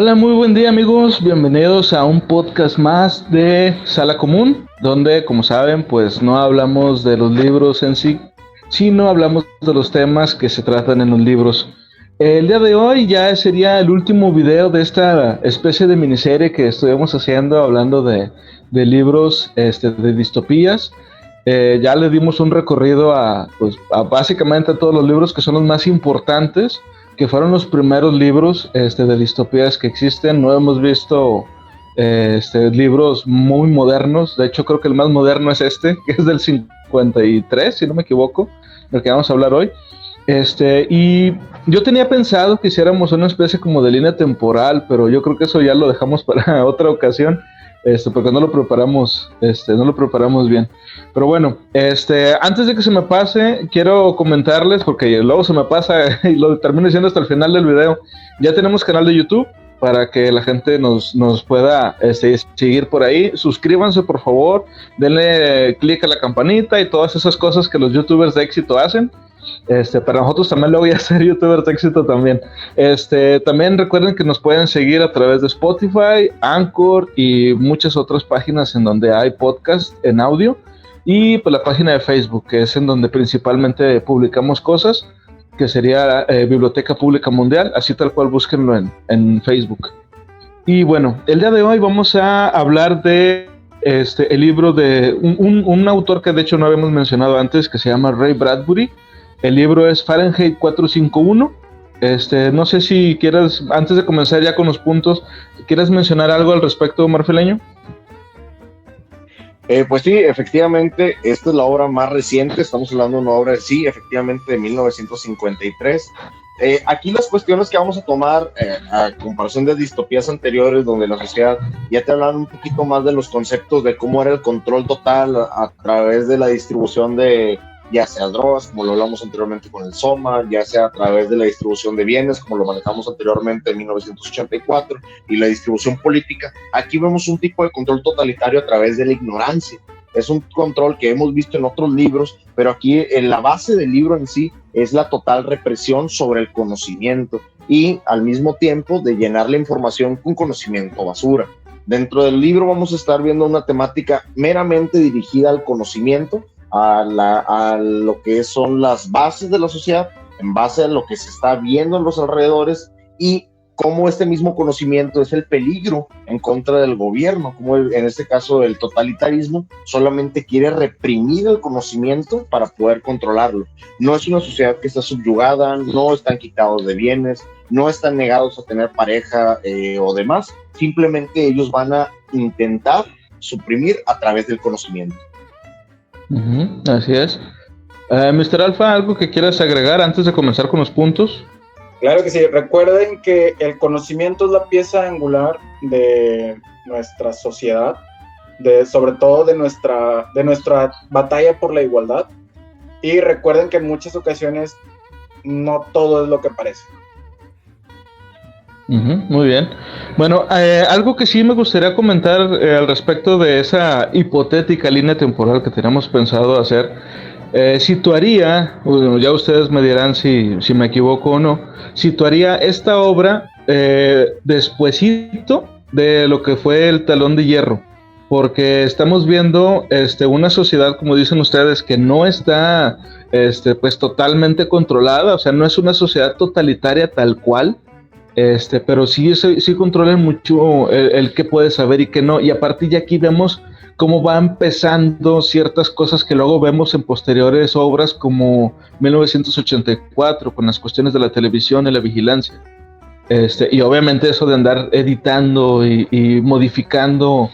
Hola, muy buen día amigos, bienvenidos a un podcast más de Sala Común, donde como saben pues no hablamos de los libros en sí, sino hablamos de los temas que se tratan en los libros. El día de hoy ya sería el último video de esta especie de miniserie que estuvimos haciendo hablando de libros de distopías. Ya le dimos un recorrido a básicamente a todos los libros que son los más importantes, que fueron los primeros libros de distopías que existen. No hemos visto libros muy modernos. De hecho, creo que el más moderno es que es del 53, si no me equivoco, del que vamos a hablar hoy. Y yo tenía pensado que hiciéramos una especie como de línea temporal, pero yo creo que eso ya lo dejamos para otra ocasión, porque no lo preparamos bien. Pero bueno, antes de que se me pase, quiero comentarles, porque luego se me pasa y lo termino diciendo hasta el final del video. Ya tenemos canal de YouTube para que la gente nos pueda seguir por ahí. Suscríbanse por favor, denle click a la campanita y todas esas cosas que los youtubers de éxito hacen. Para nosotros también lo voy a hacer youtubers de éxito también. También recuerden que nos pueden seguir a través de Spotify, Anchor y muchas otras páginas en donde hay podcast en audio. Y pues la página de Facebook, que es en donde principalmente publicamos cosas, que sería Biblioteca Pública Mundial, así tal cual búsquenlo en Facebook. Y bueno, el día de hoy vamos a hablar de el libro de un autor que de hecho no habíamos mencionado antes, que se llama Ray Bradbury. El libro es Fahrenheit 451. No sé si quieras, antes de comenzar ya con los puntos, ¿quieres mencionar algo al respecto, Marfileño? Pues sí, efectivamente, esta es la obra más reciente. Estamos hablando de una obra, sí, efectivamente, de 1953. Aquí las cuestiones que vamos a tomar, a comparación de distopías anteriores, donde la sociedad ya te hablan un poquito más de los conceptos de cómo era el control total a través de la distribución de, ya sea drogas, como lo hablamos anteriormente con el Soma, ya sea a través de la distribución de bienes, como lo manejamos anteriormente en 1984, y la distribución política. Aquí vemos un tipo de control totalitario a través de la ignorancia. Es un control que hemos visto en otros libros, pero aquí en la base del libro en sí es la total represión sobre el conocimiento y al mismo tiempo de llenar la información con conocimiento basura. Dentro del libro vamos a estar viendo una temática meramente dirigida al conocimiento, a lo que son las bases de la sociedad, en base a lo que se está viendo en los alrededores y cómo este mismo conocimiento es el peligro en contra del gobierno, como en este caso el totalitarismo solamente quiere reprimir el conocimiento para poder controlarlo. No es una sociedad que está subyugada, no están quitados de bienes, no están negados a tener pareja o demás, simplemente ellos van a intentar suprimir a través del conocimiento. Así es. Mr. Alfa, ¿algo que quieras agregar antes de comenzar con los puntos? Claro que sí. Recuerden que el conocimiento es la pieza angular de nuestra sociedad, sobre todo de nuestra batalla por la igualdad. Y recuerden que en muchas ocasiones no todo es lo que parece. Muy bien. Bueno, algo que sí me gustaría comentar al respecto de esa hipotética línea temporal que tenemos pensado hacer, situaría, bueno, ya ustedes me dirán si me equivoco o no, situaría esta obra despuesito de lo que fue el Telón de Hierro, porque estamos viendo una sociedad, como dicen ustedes, que no está pues totalmente controlada, o sea, no es una sociedad totalitaria tal cual. Pero sí controlan mucho el qué puede saber y qué no, y aparte ya aquí vemos cómo va empezando ciertas cosas que luego vemos en posteriores obras como 1984 con las cuestiones de la televisión y la vigilancia, y obviamente eso de andar editando y modificando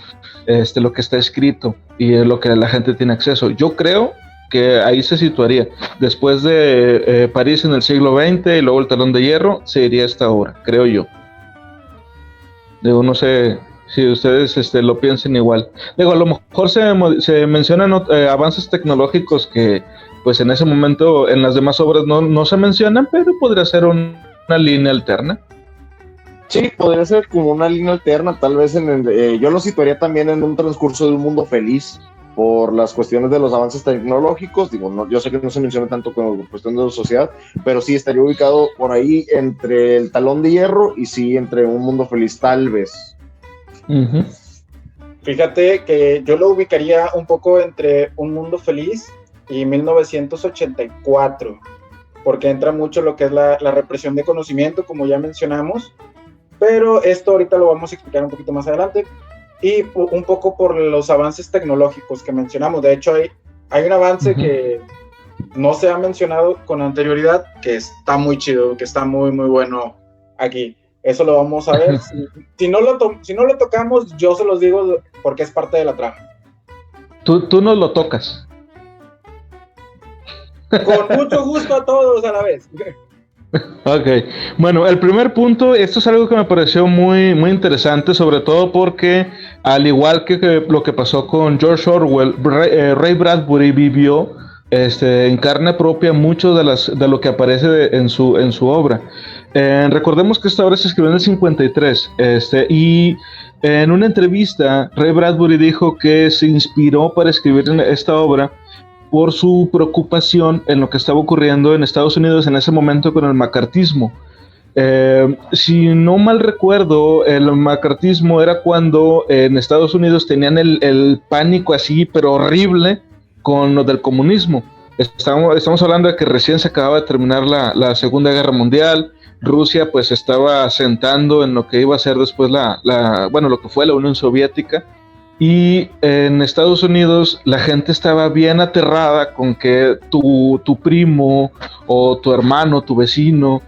lo que está escrito y lo que la gente tiene acceso. Yo creo que ahí se situaría. Después de París en el siglo XX y luego el Telón de Hierro, se iría esta obra, creo yo. Digo, no sé si ustedes lo piensen igual. Digo, a lo mejor se mencionan avances tecnológicos que pues en ese momento en las demás obras no se mencionan, pero podría ser una línea alterna. Sí, podría ser como una línea alterna, tal vez yo lo situaría también en un transcurso de un mundo feliz, por las cuestiones de los avances tecnológicos. Digo, no, yo sé que no se menciona tanto con cuestión de la sociedad, pero sí estaría ubicado por ahí entre el Talón de Hierro y sí entre Un Mundo Feliz, tal vez. Uh-huh. Fíjate que yo lo ubicaría un poco entre Un Mundo Feliz y 1984, porque entra mucho lo que es la represión de conocimiento, como ya mencionamos, pero esto ahorita lo vamos a explicar un poquito más adelante, y un poco por los avances tecnológicos que mencionamos. De hecho, hay un avance que no se ha mencionado con anterioridad, que está muy chido, que está muy, muy bueno aquí. Eso lo vamos a ver. Si no lo tocamos, yo se los digo porque es parte de la trama. Tú no lo tocas. Con mucho gusto a todos a la vez. Ok, bueno, el primer punto, esto es algo que me pareció muy, muy interesante, sobre todo porque, al igual que lo que pasó con George Orwell, Ray Bradbury vivió en carne propia mucho de lo que aparece en su obra. Recordemos que esta obra se escribió en el 53, y en una entrevista, Ray Bradbury dijo que se inspiró para escribir esta obra por su preocupación en lo que estaba ocurriendo en Estados Unidos en ese momento con el macartismo. Si no mal recuerdo, el macartismo era cuando en Estados Unidos tenían el pánico así, pero horrible, con lo del comunismo. Estamos hablando de que recién se acababa de terminar la Segunda Guerra Mundial. Rusia pues estaba asentando en lo que iba a ser después lo que fue la Unión Soviética. Y en Estados Unidos la gente estaba bien aterrada con que tu primo o tu hermano, tu vecino,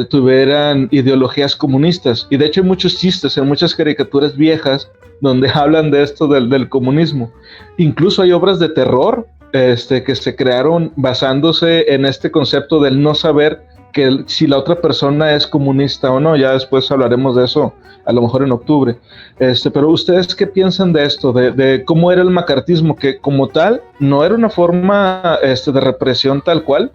tuvieran ideologías comunistas. Y de hecho hay muchos chistes en muchas caricaturas viejas donde hablan de esto del comunismo. Incluso hay obras de terror que se crearon basándose en este concepto del no saber que si la otra persona es comunista o no. Ya después hablaremos de eso, a lo mejor en octubre. Pero ustedes, ¿qué piensan de esto? De cómo era el macartismo, que como tal no era una forma de represión tal cual,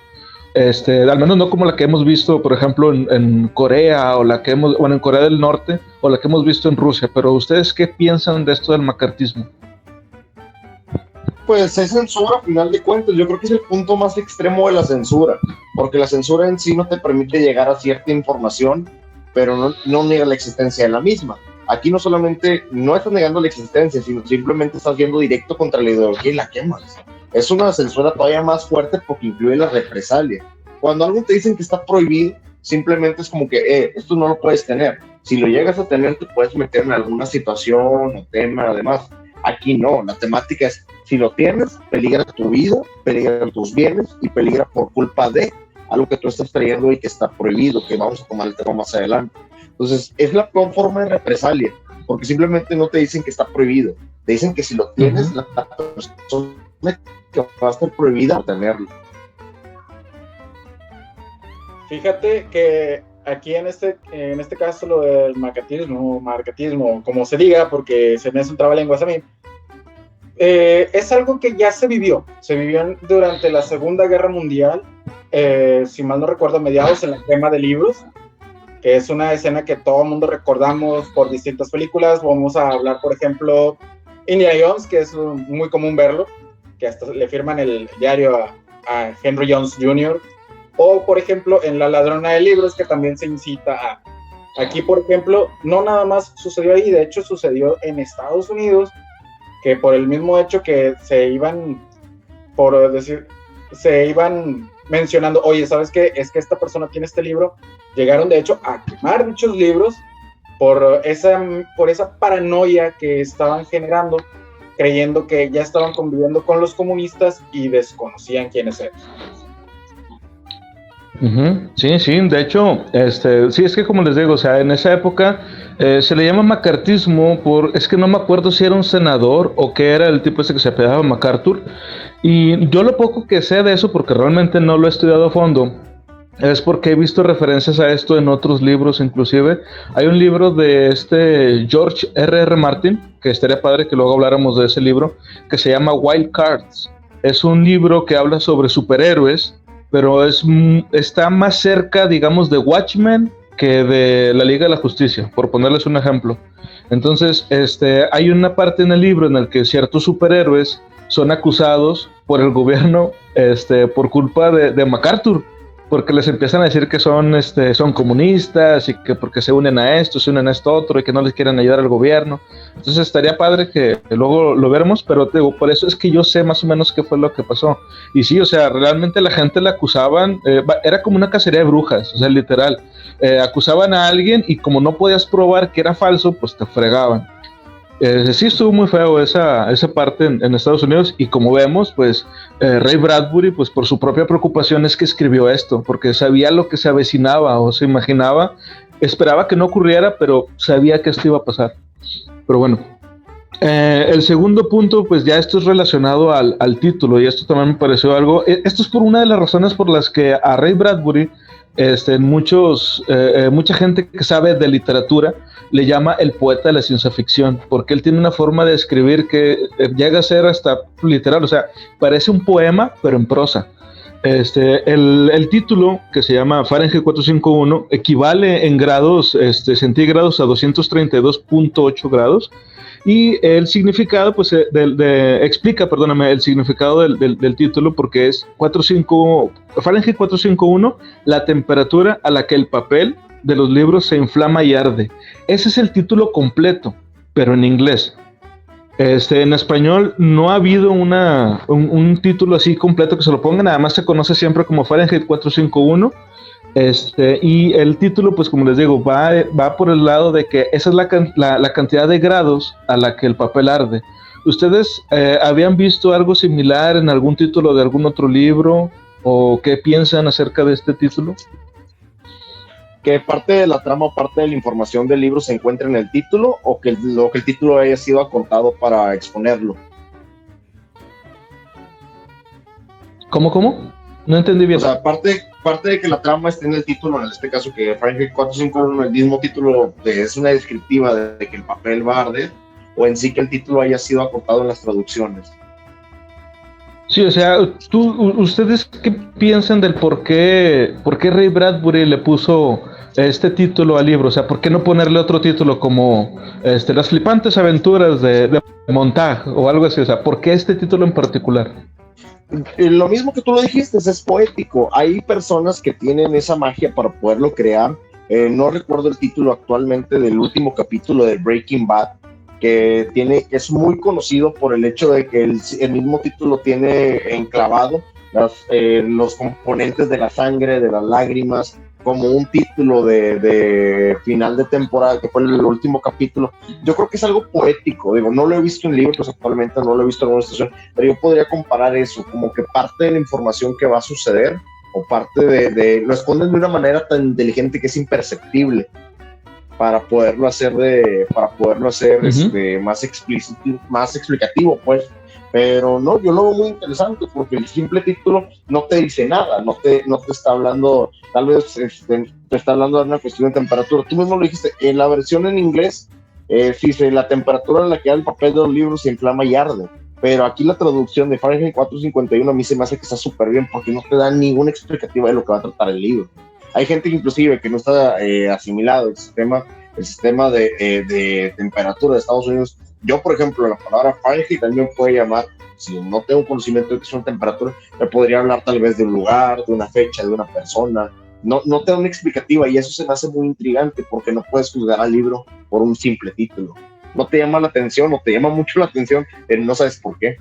al menos no como la que hemos visto, por ejemplo, en Corea, o en Corea del Norte, o la que hemos visto en Rusia. Pero ustedes, ¿qué piensan de esto del macartismo? Pues es censura, a final de cuentas. Yo creo que es el punto más extremo de la censura, porque la censura en sí no te permite llegar a cierta información, pero no niega la existencia de la misma. Aquí no solamente no estás negando la existencia, sino simplemente estás yendo directo contra la ideología y la quemas. Es una censura todavía más fuerte porque incluye la represalia. Cuando algo te dicen que está prohibido, simplemente es como que esto no lo puedes tener. Si lo llegas a tener, te puedes meter en alguna situación o tema, además. Aquí no, la temática es, si lo tienes, peligra tu vida, peligran tus bienes y peligra por culpa de algo que tú estás trayendo y que está prohibido, que vamos a tomar el tema más adelante. Entonces, es la peor forma de represalia, porque simplemente no te dicen que está prohibido, te dicen que si lo tienes, la persona que va a estar prohibida tenerlo. Fíjate que aquí en este caso lo del marketismo, como se diga, porque se me hace un trabalenguas a mí, es algo que ya se vivió durante la Segunda Guerra Mundial, si mal no recuerdo, a mediados, en la quema de libros, que es una escena que todo el mundo recordamos por distintas películas. Vamos a hablar, por ejemplo, Indiana Jones, que es muy común verlo, que hasta le firman el diario a Henry Jones Jr., o por ejemplo en La Ladrona de Libros, que también se incita a... Aquí, por ejemplo, no nada más sucedió ahí, de hecho sucedió en Estados Unidos, que por el mismo hecho que se iban mencionando, oye, ¿sabes qué? Es que esta persona tiene este libro. Llegaron de hecho a quemar dichos libros por esa paranoia que estaban generando, creyendo que ya estaban conviviendo con los comunistas y desconocían quiénes eran. Sí, de hecho, sí, es que como les digo, o sea, en esa época se le llama macartismo es que no me acuerdo si era un senador o qué era el tipo ese que se apellidaba MacArthur, y yo lo poco que sé de eso, porque realmente no lo he estudiado a fondo, es porque he visto referencias a esto en otros libros. Inclusive hay un libro de George R.R. Martin, que estaría padre que luego habláramos de ese libro, que se llama Wild Cards. Es un libro que habla sobre superhéroes, pero está más cerca, digamos, de Watchmen que de la Liga de la Justicia, por ponerles un ejemplo. Entonces, hay una parte en el libro en el que ciertos superhéroes son acusados por el gobierno por culpa de MacArthur, porque les empiezan a decir que son comunistas y que porque se unen a esto otro y que no les quieren ayudar al gobierno. Entonces estaría padre que luego lo viéramos, pero te digo, por eso es que yo sé más o menos qué fue lo que pasó. Y sí, o sea, realmente la gente la acusaban, era como una cacería de brujas, o sea, literal. Acusaban a alguien y como no podías probar que era falso, pues te fregaban. Sí estuvo muy feo esa parte en Estados Unidos, y como vemos, pues Ray Bradbury, pues por su propia preocupación es que escribió esto, porque sabía lo que se avecinaba o se imaginaba, esperaba que no ocurriera, pero sabía que esto iba a pasar. Pero bueno, el segundo punto, pues ya esto es relacionado al título, y esto también me pareció algo, esto es por una de las razones por las que a Ray Bradbury, mucha gente que sabe de literatura le llama el poeta de la ciencia ficción, porque él tiene una forma de escribir que llega a ser hasta literal, o sea, parece un poema, pero en prosa. El título, que se llama Fahrenheit 451, equivale en grados centígrados a 232.8 grados, y el significado, pues, explica, perdóname, el significado del título, porque es Fahrenheit 451, la temperatura a la que el papel de los libros se inflama y arde. Ese es el título completo, pero en inglés. En español no ha habido un título así completo que se lo ponga, nada más se conoce siempre como Fahrenheit 451. Y el título, pues como les digo, va por el lado de que esa es la cantidad de grados a la que el papel arde. ¿Ustedes habían visto algo similar en algún título de algún otro libro? ¿O qué piensan acerca de este título? ¿Que parte de la trama, parte de la información del libro se encuentra en el título, o que el título haya sido acontado para exponerlo? ¿Cómo? No entendí bien. O sea, parte de que la trama esté en el título, en este caso que Fahrenheit 451, el mismo título es una descriptiva de que el papel va a arder, o en sí que el título haya sido acortado en las traducciones. Sí, o sea, ¿ustedes qué piensan del por qué Ray Bradbury le puso este título al libro? O sea, ¿por qué no ponerle otro título como Las flipantes aventuras de Montag o algo así? O sea, ¿por qué este título en particular? Lo mismo que tú lo dijiste, es poético. Hay personas que tienen esa magia para poderlo crear. No recuerdo el título actualmente del último capítulo de Breaking Bad, que es muy conocido por el hecho de que el mismo título tiene enclavado los componentes de la sangre, de las lágrimas, como un título de final de temporada, que fue el último capítulo. Yo creo que es algo poético, digo, no lo he visto en libros actualmente, no lo he visto en alguna situación, pero yo podría comparar eso, como que parte de la información que va a suceder, o parte lo esconden de una manera tan inteligente que es imperceptible, para poderlo hacer más explícito, más explicativo, pues. Pero no, yo lo veo muy interesante, porque el simple título no te dice nada, no te está hablando, tal vez te está hablando de una cuestión de temperatura. Tú mismo lo dijiste, en la versión en inglés dice la temperatura en la que el papel de los libros se inflama y arde, pero aquí la traducción de Fahrenheit 451 a mí se me hace que está súper bien, porque no te da ninguna explicativa de lo que va a tratar el libro. Hay gente inclusive que no está asimilado el sistema de temperatura de Estados Unidos. Yo, por ejemplo, la palabra Fahrenheit también puede llamar, si no tengo conocimiento de que es una temperatura, me podría hablar tal vez de un lugar, de una fecha, de una persona. No te da una explicativa, y eso se me hace muy intrigante, porque no puedes juzgar al libro por un simple título. No te llama la atención, o te llama mucho la atención, pero no sabes por qué.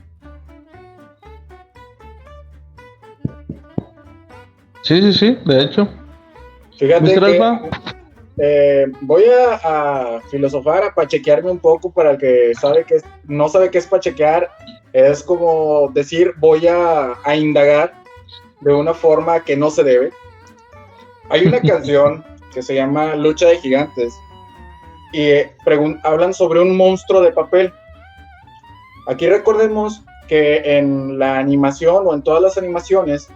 Sí, de hecho. Fíjate que voy a filosofar, a pachequearme un poco para el que no sabe qué es pachequear. Es como decir, voy a indagar de una forma que no se debe. Hay una canción que se llama Lucha de Gigantes y hablan sobre un monstruo de papel. Aquí recordemos que en la animación, o en todas las animaciones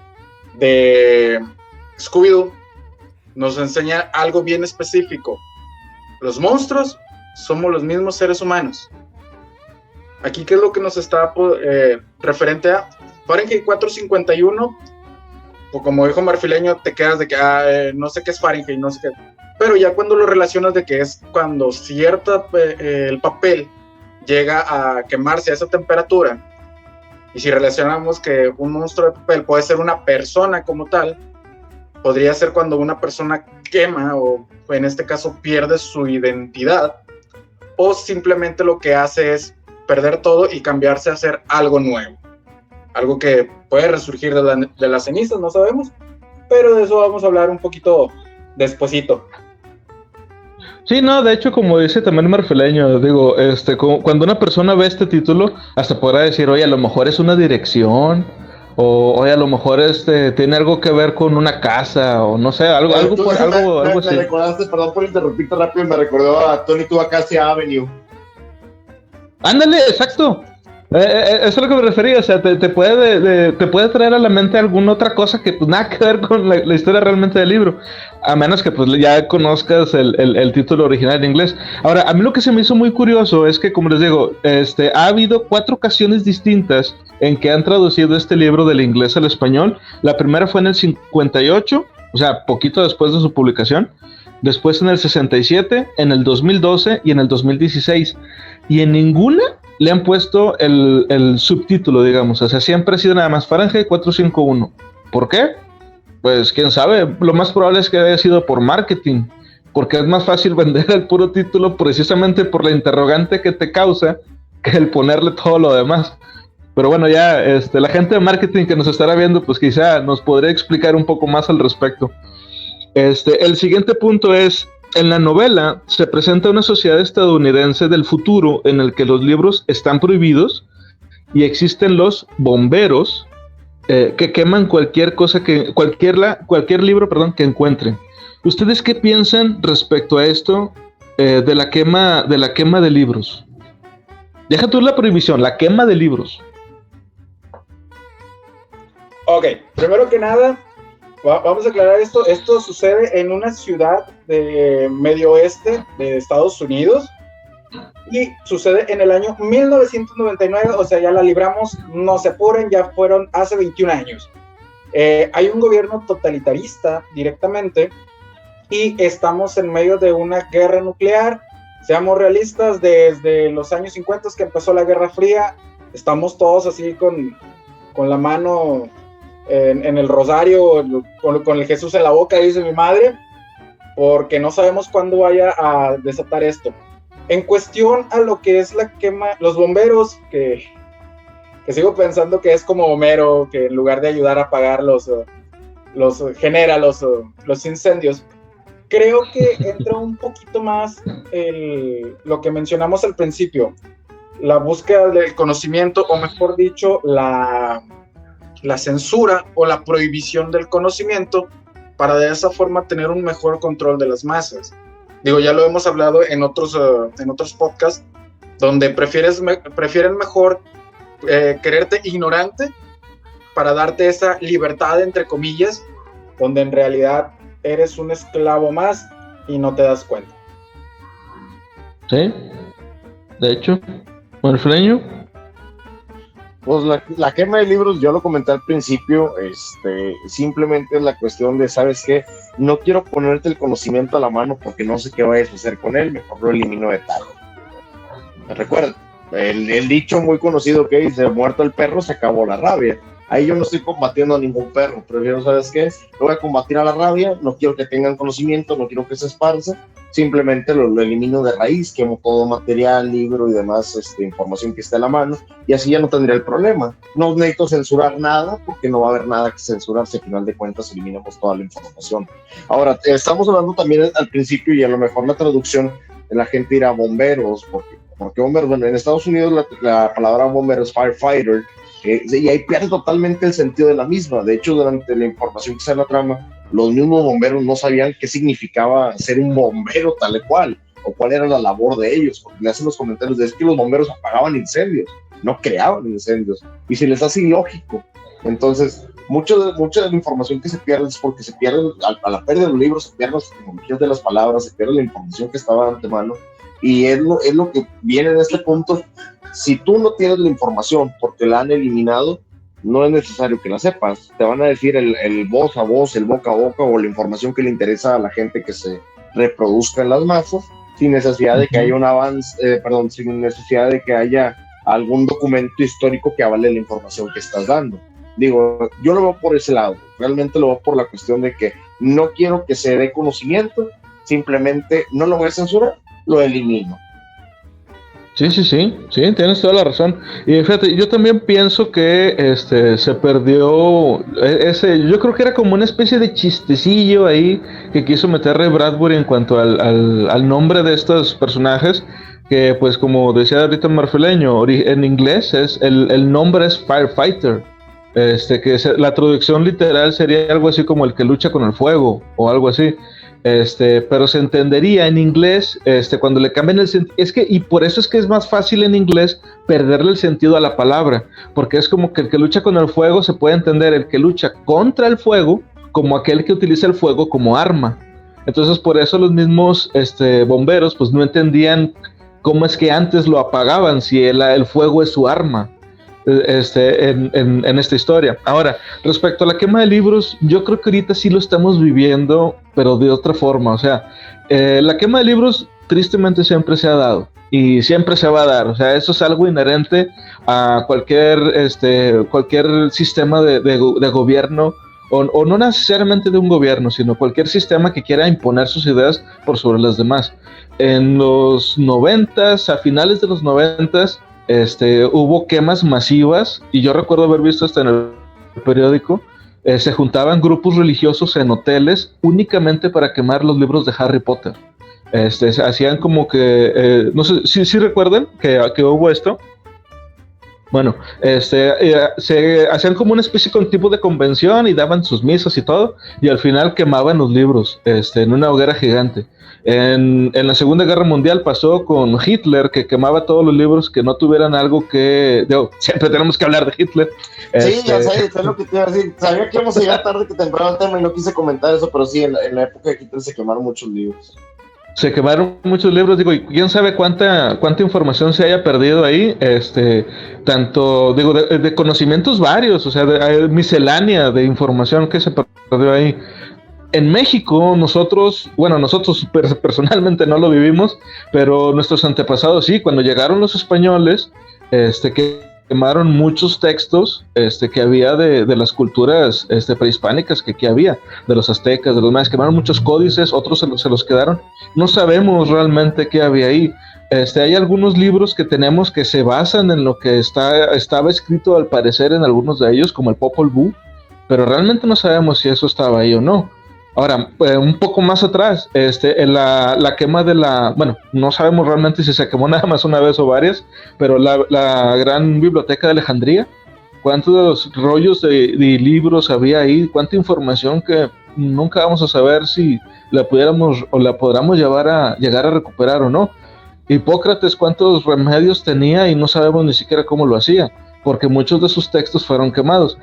de Scooby-Doo, nos enseña algo bien específico. Los monstruos somos los mismos seres humanos. Aquí, ¿qué es lo que nos está referente a Fahrenheit 451? O como dijo Marfileño, te quedas de que no sé qué es Fahrenheit, no sé qué. Pero ya cuando lo relacionas de que es cuando el papel llega a quemarse a esa temperatura, Y si relacionamos que un monstruo de papel puede ser una persona como tal, podría ser cuando una persona quema o en este caso pierde su identidad, o simplemente lo que hace es perder todo y cambiarse a hacer algo nuevo, algo que puede resurgir de las cenizas, no sabemos, pero de eso vamos a hablar un poquito despuesito. Sí, no, de hecho, como dice también Marfileño, digo, cuando una persona ve este título, hasta podrá decir, oye, a lo mejor es una dirección, o oye, a lo mejor tiene algo que ver con una casa, o no sé, algo así. Me recordaste, perdón por interrumpirte rápido, me recordó a Tony Tuacasia Avenue. Ándale, exacto. Eso es a lo que me refería, o sea, te puede traer a la mente alguna otra cosa que pues nada que ver con la historia realmente del libro, a menos que pues ya conozcas el título original en inglés. Ahora, a mí lo que se me hizo muy curioso es que, como les digo, ha habido 4 ocasiones distintas en que han traducido este libro del inglés al español. La primera fue en el 58, o sea, poquito después de su publicación. Después en el 67, en el 2012 y en el 2016. Y en ninguna le han puesto el subtítulo, digamos. O sea, siempre ha sido nada más Fahrenheit 451. ¿Por qué? Pues quién sabe. Lo más probable es que haya sido por marketing. Porque es más fácil vender el puro título precisamente por la interrogante que te causa que el ponerle todo lo demás. Pero bueno, ya la gente de marketing que nos estará viendo, pues quizá nos podría explicar un poco más al respecto. El siguiente punto es: en la novela se presenta una sociedad estadounidense del futuro en el que los libros están prohibidos y existen los bomberos que queman cualquier libro, que encuentren. ¿Ustedes qué piensan respecto a esto de la quema de libros? Deja tú la prohibición, la quema de libros. Ok, primero que nada, vamos a aclarar esto. Esto sucede en una ciudad de medio oeste de Estados Unidos y sucede en el año 1999, o sea, ya la libramos, no se apuren, ya fueron hace 21 años. Hay un gobierno totalitarista directamente y estamos en medio de una guerra nuclear. Seamos realistas, desde los años 50 que empezó la Guerra Fría, estamos todos así con la mano en el rosario, con el Jesús en la boca, dice mi madre, porque no sabemos cuándo vaya a desatar esto. En cuestión a lo que es la quema, los bomberos, que sigo pensando que es como Homero, que en lugar de ayudar a apagar genera los incendios, creo que entra un poquito más lo que mencionamos al principio, la búsqueda del conocimiento, o mejor dicho, la censura o la prohibición del conocimiento, para de esa forma tener un mejor control de las masas. Digo, ya lo hemos hablado en otros podcasts, donde prefieren mejor quererte ignorante para darte esa libertad, entre comillas, donde en realidad eres un esclavo más y no te das cuenta. Sí, de hecho, Marfileño. Pues la quema de libros, yo lo comenté al principio, simplemente es la cuestión de, ¿sabes qué? No quiero ponerte el conocimiento a la mano porque no sé qué vayas a hacer con él, mejor lo elimino de tajo. Recuerda, el dicho muy conocido que dice, muerto el perro, se acabó la rabia. Ahí yo no estoy combatiendo a ningún perro, prefiero, ¿sabes qué? Lo voy a combatir a la rabia, no quiero que tengan conocimiento, no quiero que se esparza, simplemente lo elimino de raíz, quemo todo material, libro y demás información que esté a la mano, y así ya no tendría el problema. No necesito censurar nada, porque no va a haber nada que censurar si al final de cuentas eliminamos toda la información. Ahora, estamos hablando también al principio, y a lo mejor la traducción, la gente dirá bomberos, porque bomberos, bueno, en Estados Unidos la palabra bombero es firefighter, y ahí pierde totalmente el sentido de la misma. De hecho, durante la información que sale en la trama, los mismos bomberos no sabían qué significaba ser un bombero tal cual, o cuál era la labor de ellos, porque le hacen los comentarios de que los bomberos apagaban incendios, no creaban incendios, y se les hace ilógico. Entonces, mucha de la información que se pierde es porque se pierde, a la pérdida de los libros, se pierden las tecnologías de las palabras, se pierde la información que estaba de antemano, y es lo que viene en este punto. Si tú no tienes la información porque la han eliminado, no es necesario que la sepas. Te van a decir el voz a voz, el boca a boca, o la información que le interesa a la gente que se reproduzca en las masas, sin necesidad de que haya un avance, sin necesidad de que haya algún documento histórico que avale la información que estás dando. Digo, yo lo veo por ese lado, realmente lo veo por la cuestión de que no quiero que se dé conocimiento, simplemente no lo voy a censurar, lo elimino. Sí, tienes toda la razón. Y fíjate, yo también pienso que se perdió yo creo que era como una especie de chistecillo ahí que quiso meter Ray Bradbury en cuanto al nombre de estos personajes, que pues como decía ahorita Marfileño, en inglés el nombre es Firefighter, la traducción literal sería algo así como el que lucha con el fuego o algo así. Pero se entendería en inglés, cuando le cambian el sentido, y por eso es que es más fácil en inglés perderle el sentido a la palabra, porque es como que el que lucha con el fuego se puede entender el que lucha contra el fuego como aquel que utiliza el fuego como arma. Entonces por eso los mismos bomberos pues no entendían cómo es que antes lo apagaban si el fuego es su arma. En esta historia. Ahora, respecto a la quema de libros, yo creo que ahorita sí lo estamos viviendo, pero de otra forma. O sea, la quema de libros tristemente siempre se ha dado y siempre se va a dar. O sea, eso es algo inherente a cualquier sistema de gobierno, o no necesariamente de un gobierno, sino cualquier sistema que quiera imponer sus ideas por sobre las demás. En los 90s, a finales de los 90s, hubo quemas masivas, y yo recuerdo haber visto hasta en el periódico, se juntaban grupos religiosos en hoteles únicamente para quemar los libros de Harry Potter. Hacían como que, no sé si recuerdan que hubo esto. Bueno, se hacían como una especie de tipo de convención y daban sus misas y todo, y al final quemaban los libros en una hoguera gigante. En la Segunda Guerra Mundial pasó con Hitler, que quemaba todos los libros que no tuvieran algo que... siempre tenemos que hablar de Hitler. Sí, ya sabes, es lo que te iba a decir. Sabía que íbamos a llegar tarde que temprano al tema y no quise comentar eso, pero sí, en la época de Hitler se quemaron muchos libros. Se quemaron muchos libros, digo, y quién sabe cuánta información se haya perdido ahí, tanto, digo, de conocimientos varios, o sea, miscelánea de información que se perdió ahí. En México, nosotros personalmente no lo vivimos, pero nuestros antepasados sí, cuando llegaron los españoles, que quemaron muchos textos que había de las culturas prehispánicas que había, de los aztecas, de los mayas, quemaron muchos códices, otros se los quedaron. No sabemos realmente qué había ahí. Hay algunos libros que tenemos que se basan en lo que estaba escrito al parecer en algunos de ellos, como el Popol Vuh, pero realmente no sabemos si eso estaba ahí o no. Ahora, un poco más atrás, en la quema bueno, no sabemos realmente si se quemó nada más una vez o varias, pero la gran biblioteca de Alejandría, cuántos rollos de libros había ahí, cuánta información que nunca vamos a saber si la pudiéramos o la podamos llegar a recuperar o no. Hipócrates, cuántos remedios tenía y no sabemos ni siquiera cómo lo hacía, porque muchos de sus textos fueron quemados.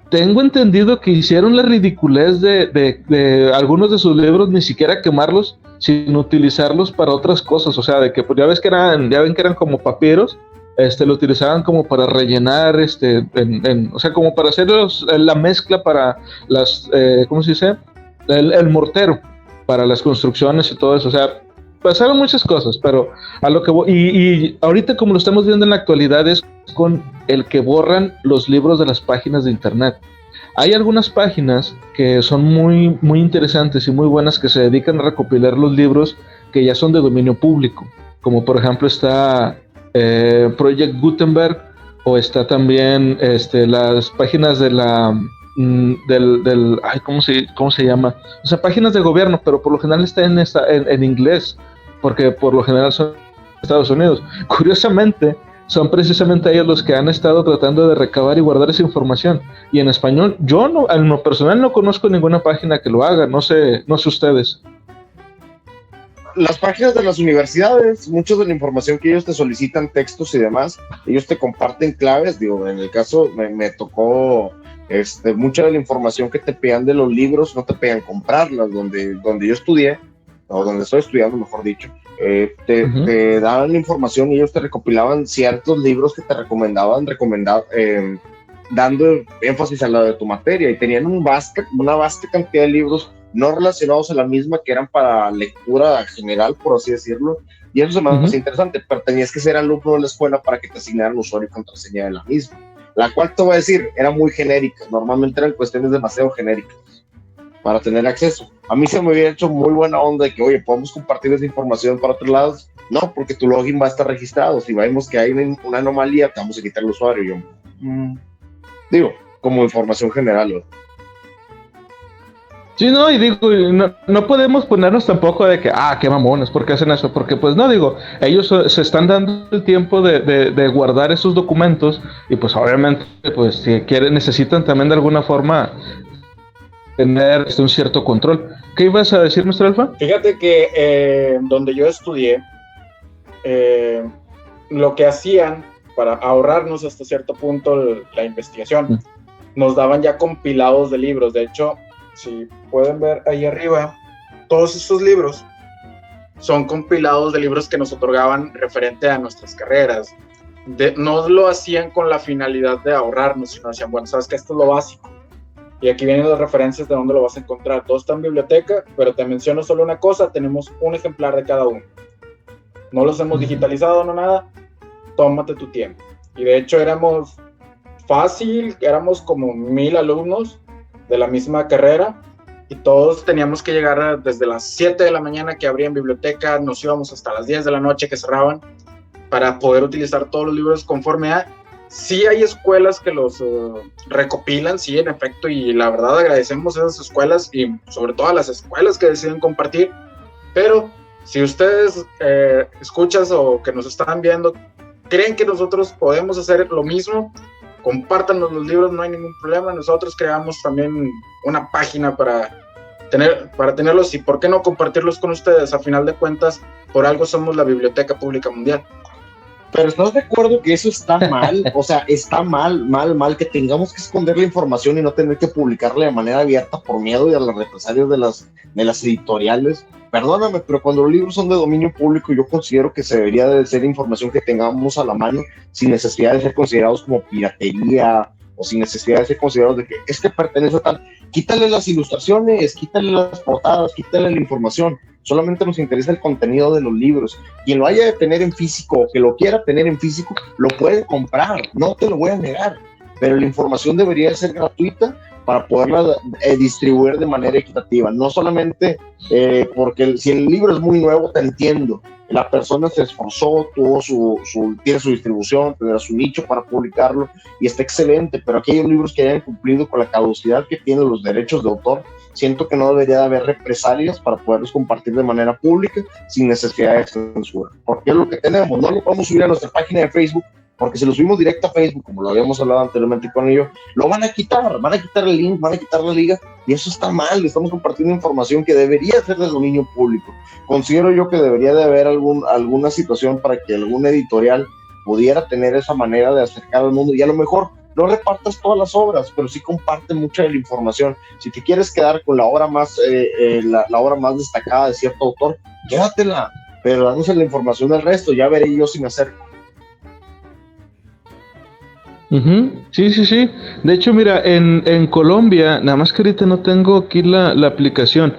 Tengo entendido que hicieron la ridiculez de algunos de sus libros ni siquiera quemarlos, sino utilizarlos para otras cosas. O sea, de que pues, ya ven que eran como papiros, lo utilizaban como para rellenar, o sea, como para hacer la mezcla para las, ¿cómo se dice? El mortero, para las construcciones y todo eso. O sea, pasaron muchas cosas, pero a lo que voy, y ahorita como lo estamos viendo en la actualidad es con el que borran los libros de las páginas de internet. Hay algunas páginas que son muy, muy interesantes y muy buenas que se dedican a recopilar los libros que ya son de dominio público, como por ejemplo está Project Gutenberg, o está también las páginas de la ¿cómo se llama? O sea, páginas de gobierno, pero por lo general está en inglés, porque por lo general son Estados Unidos. Curiosamente, son precisamente ellos los que han estado tratando de recabar y guardar esa información. Y en español, yo no, en lo personal no conozco ninguna página que lo haga, no sé ustedes. Las páginas de las universidades, mucha de la información que ellos te solicitan, textos y demás, ellos te comparten claves. Digo, en el caso me tocó mucha de la información que te pedían de los libros, no te pedían comprarlas. Donde yo estudié, o donde estoy estudiando, mejor dicho, te daban la información y ellos te recopilaban ciertos libros que te recomendaban, dando énfasis a la de tu materia, y tenían una vasta cantidad de libros no relacionados a la misma, que eran para lectura general, por así decirlo, y eso se me hace interesante, pero tenías que ser alumno de la escuela para que te asignaran usuario y contraseña de la misma, la cual te voy a decir, era muy genérica, normalmente eran cuestiones demasiado genéricas para tener acceso. A mí se me había hecho muy buena onda de que, oye, podemos compartir esa información para otros lados. No, porque tu login va a estar registrado. Si vemos que hay una anomalía, te vamos a quitar el usuario. Yo, digo, como información general, ¿no? Sí, no, y digo, no podemos ponernos tampoco de que, qué mamones, ¿por qué hacen eso? Porque pues no, digo, ellos se están dando el tiempo de guardar esos documentos y pues obviamente, pues si quieren, necesitan también de alguna forma tener un cierto control. ¿Qué ibas a decir, Mr. Alfa? Fíjate que donde yo estudié, lo que hacían para ahorrarnos hasta cierto punto la investigación, nos daban ya compilados de libros. De hecho, si pueden ver ahí arriba, todos esos libros son compilados de libros que nos otorgaban referente a nuestras carreras. No lo hacían con la finalidad de ahorrarnos, sino decían, bueno, sabes que esto es lo básico. Y aquí vienen las referencias de dónde lo vas a encontrar. Todo está en biblioteca, pero te menciono solo una cosa, tenemos un ejemplar de cada uno. No los hemos digitalizado, no nada. Tómate tu tiempo. Y de hecho éramos como 1,000 alumnos de la misma carrera y todos teníamos que llegar desde las 7 de la mañana que abrían biblioteca, nos íbamos hasta las 10 de la noche que cerraban para poder utilizar todos los libros conforme a... Sí hay escuelas que los recopilan, sí, en efecto, y la verdad agradecemos a esas escuelas y sobre todo a las escuelas que deciden compartir, pero si ustedes escuchas o que nos están viendo, creen que nosotros podemos hacer lo mismo, compártanos los libros, no hay ningún problema. Nosotros creamos también una página para tenerlos y por qué no compartirlos con ustedes. A final de cuentas, por algo somos la Biblioteca Pública Mundial. Pero ¿estás de acuerdo que eso está mal? O sea, está mal que tengamos que esconder la información y no tener que publicarla de manera abierta por miedo y a las represalias de las editoriales. Perdóname, pero cuando los libros son de dominio público, yo considero que se debería de ser información que tengamos a la mano sin necesidad de ser considerados como piratería o sin necesidad de ser considerados de que este pertenece a tal. Quítale las ilustraciones, quítale las portadas, quítale la información. Solamente nos interesa el contenido de los libros. Quien lo haya de tener en físico o que lo quiera tener en físico, lo puede comprar, no te lo voy a negar, pero la información debería ser gratuita para poderla distribuir de manera equitativa, no solamente porque si el libro es muy nuevo, te entiendo, la persona se esforzó, tiene su distribución, tendrá su nicho para publicarlo y está excelente, pero aquellos libros que hayan cumplido con la caducidad que tienen los derechos de autor, siento que no debería de haber represalias para poderlos compartir de manera pública sin necesidad de censura, porque es lo que tenemos. No lo podemos subir a nuestra página de Facebook, porque si lo subimos directo a Facebook, como lo habíamos hablado anteriormente con ellos, lo van a quitar el link, van a quitar la liga, y eso está mal. Estamos compartiendo información que debería ser de dominio público. Considero yo que debería de haber alguna situación para que algún editorial pudiera tener esa manera de acercar al mundo, y a lo mejor no repartas todas las obras, pero sí comparte mucha de la información. Si te quieres quedar con la obra más la obra más destacada de cierto autor, quédatela, pero danos la información del resto, ya veré yo si me acerco. Sí. De hecho, mira, en Colombia, nada más que ahorita no tengo aquí la aplicación,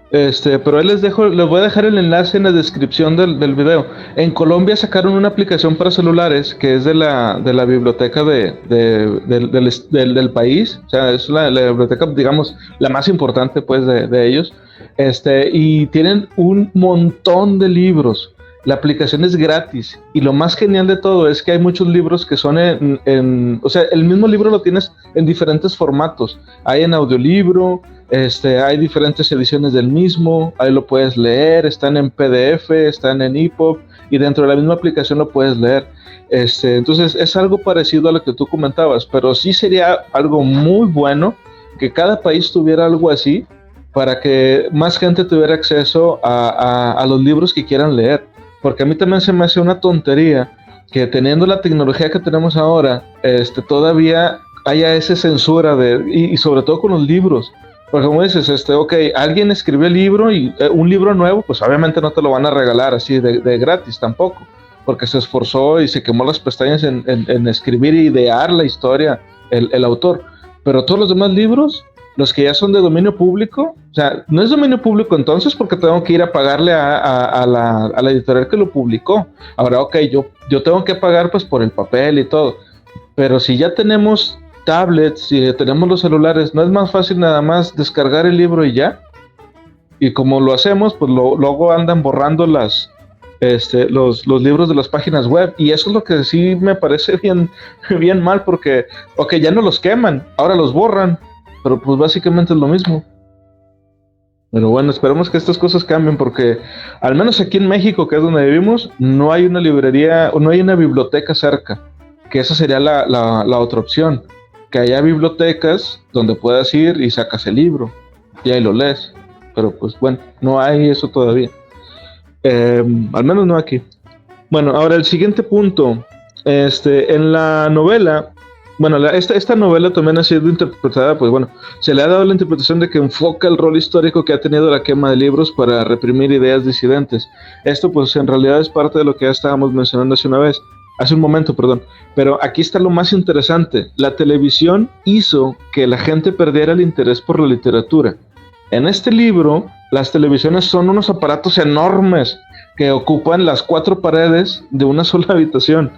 pero ahí les voy a dejar el enlace en la descripción del video. En Colombia sacaron una aplicación para celulares que es de la biblioteca del país, o sea, es la biblioteca, digamos, la más importante pues de ellos, y tienen un montón de libros. La aplicación es gratis y lo más genial de todo es que hay muchos libros que son o sea, el mismo libro lo tienes en diferentes formatos. Hay en audiolibro, hay diferentes ediciones del mismo, ahí lo puedes leer, están en PDF, están en EPUB y dentro de la misma aplicación lo puedes leer. Entonces es algo parecido a lo que tú comentabas, pero sí sería algo muy bueno que cada país tuviera algo así para que más gente tuviera acceso a los libros que quieran leer. Porque a mí también se me hace una tontería que teniendo la tecnología que tenemos ahora, todavía haya esa censura y sobre todo con los libros. Porque como dices, ok, alguien escribió el libro y un libro nuevo, pues obviamente no te lo van a regalar así de gratis tampoco, porque se esforzó y se quemó las pestañas en escribir y idear la historia el autor. Pero todos los demás libros, Los que ya son de dominio público, o sea, no es dominio público entonces porque tengo que ir a pagarle a la editorial que lo publicó. Ahora, ok, yo tengo que pagar pues por el papel y todo, pero si ya tenemos tablets, si tenemos los celulares, ¿no es más fácil nada más descargar el libro y ya? Y como lo hacemos, pues luego andan borrando los libros de las páginas web, y eso es lo que sí me parece bien mal, porque, ok, ya no los queman, ahora los borran, pero pues básicamente es lo mismo. Pero bueno, esperemos que estas cosas cambien, porque al menos aquí en México, que es donde vivimos, no hay una librería o no hay una biblioteca cerca, que esa sería la otra opción, que haya bibliotecas donde puedas ir y sacas el libro y ahí lo lees, pero pues bueno, no hay eso todavía. Al menos no aquí. Bueno, ahora el siguiente punto. En la novela, bueno, esta novela también ha sido interpretada, pues bueno, se le ha dado la interpretación de que enfoca el rol histórico que ha tenido la quema de libros para reprimir ideas disidentes. Esto pues en realidad es parte de lo que ya estábamos mencionando hace un momento, perdón. Pero aquí está lo más interesante. La televisión hizo que la gente perdiera el interés por la literatura. En este libro, las televisiones son unos aparatos enormes que ocupan las 4 paredes de una sola habitación.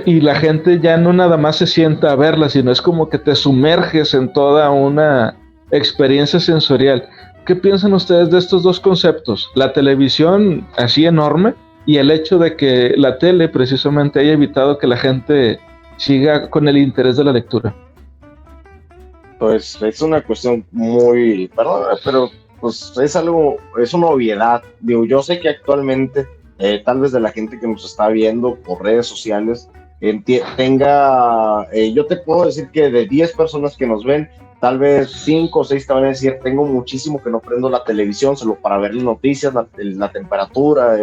Y la gente ya no nada más se sienta a verlas, sino es como que te sumerges en toda una experiencia sensorial. ¿Qué piensan ustedes de estos dos conceptos? La televisión así enorme y el hecho de que la tele precisamente haya evitado que la gente siga con el interés de la lectura. Pues es una cuestión muy, perdón, pero pues es una obviedad. Digo, yo sé que actualmente, tal vez de la gente que nos está viendo por redes sociales, yo te puedo decir que de 10 personas que nos ven, tal vez 5 o 6 te van a decir, tengo muchísimo que no prendo la televisión, solo para ver las noticias, la temperatura,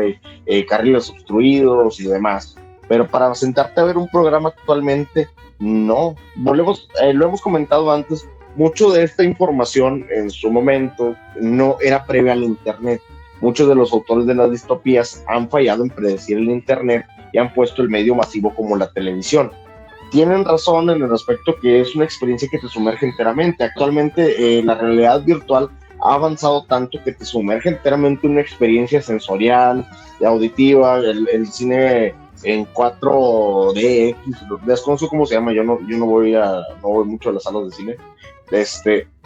carriles obstruidos y demás. Pero para sentarte a ver un programa actualmente, no. Lo hemos comentado antes, mucho de esta información en su momento no era previa al Internet. Muchos de los autores de las distopías han fallado en predecir el Internet y han puesto el medio masivo como la televisión. Tienen razón en el aspecto que es una experiencia que te sumerge enteramente. Actualmente la realidad virtual ha avanzado tanto que te sumerge enteramente en una experiencia sensorial, auditiva, el cine en 4DX, desconozco cómo se llama, yo no voy mucho a las salas de cine,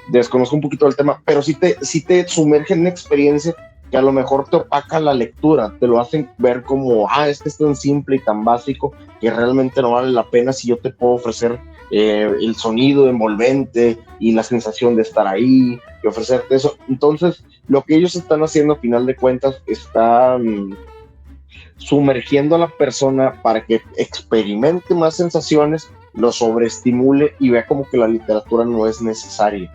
desconozco un poquito del tema, pero sí te sumerge en una experiencia que a lo mejor te opaca la lectura, te lo hacen ver como, es tan simple y tan básico que realmente no vale la pena si yo te puedo ofrecer el sonido envolvente y la sensación de estar ahí y ofrecerte eso. Entonces, lo que ellos están haciendo a final de cuentas están sumergiendo a la persona para que experimente más sensaciones, lo sobreestimule y vea como que la literatura no es necesaria.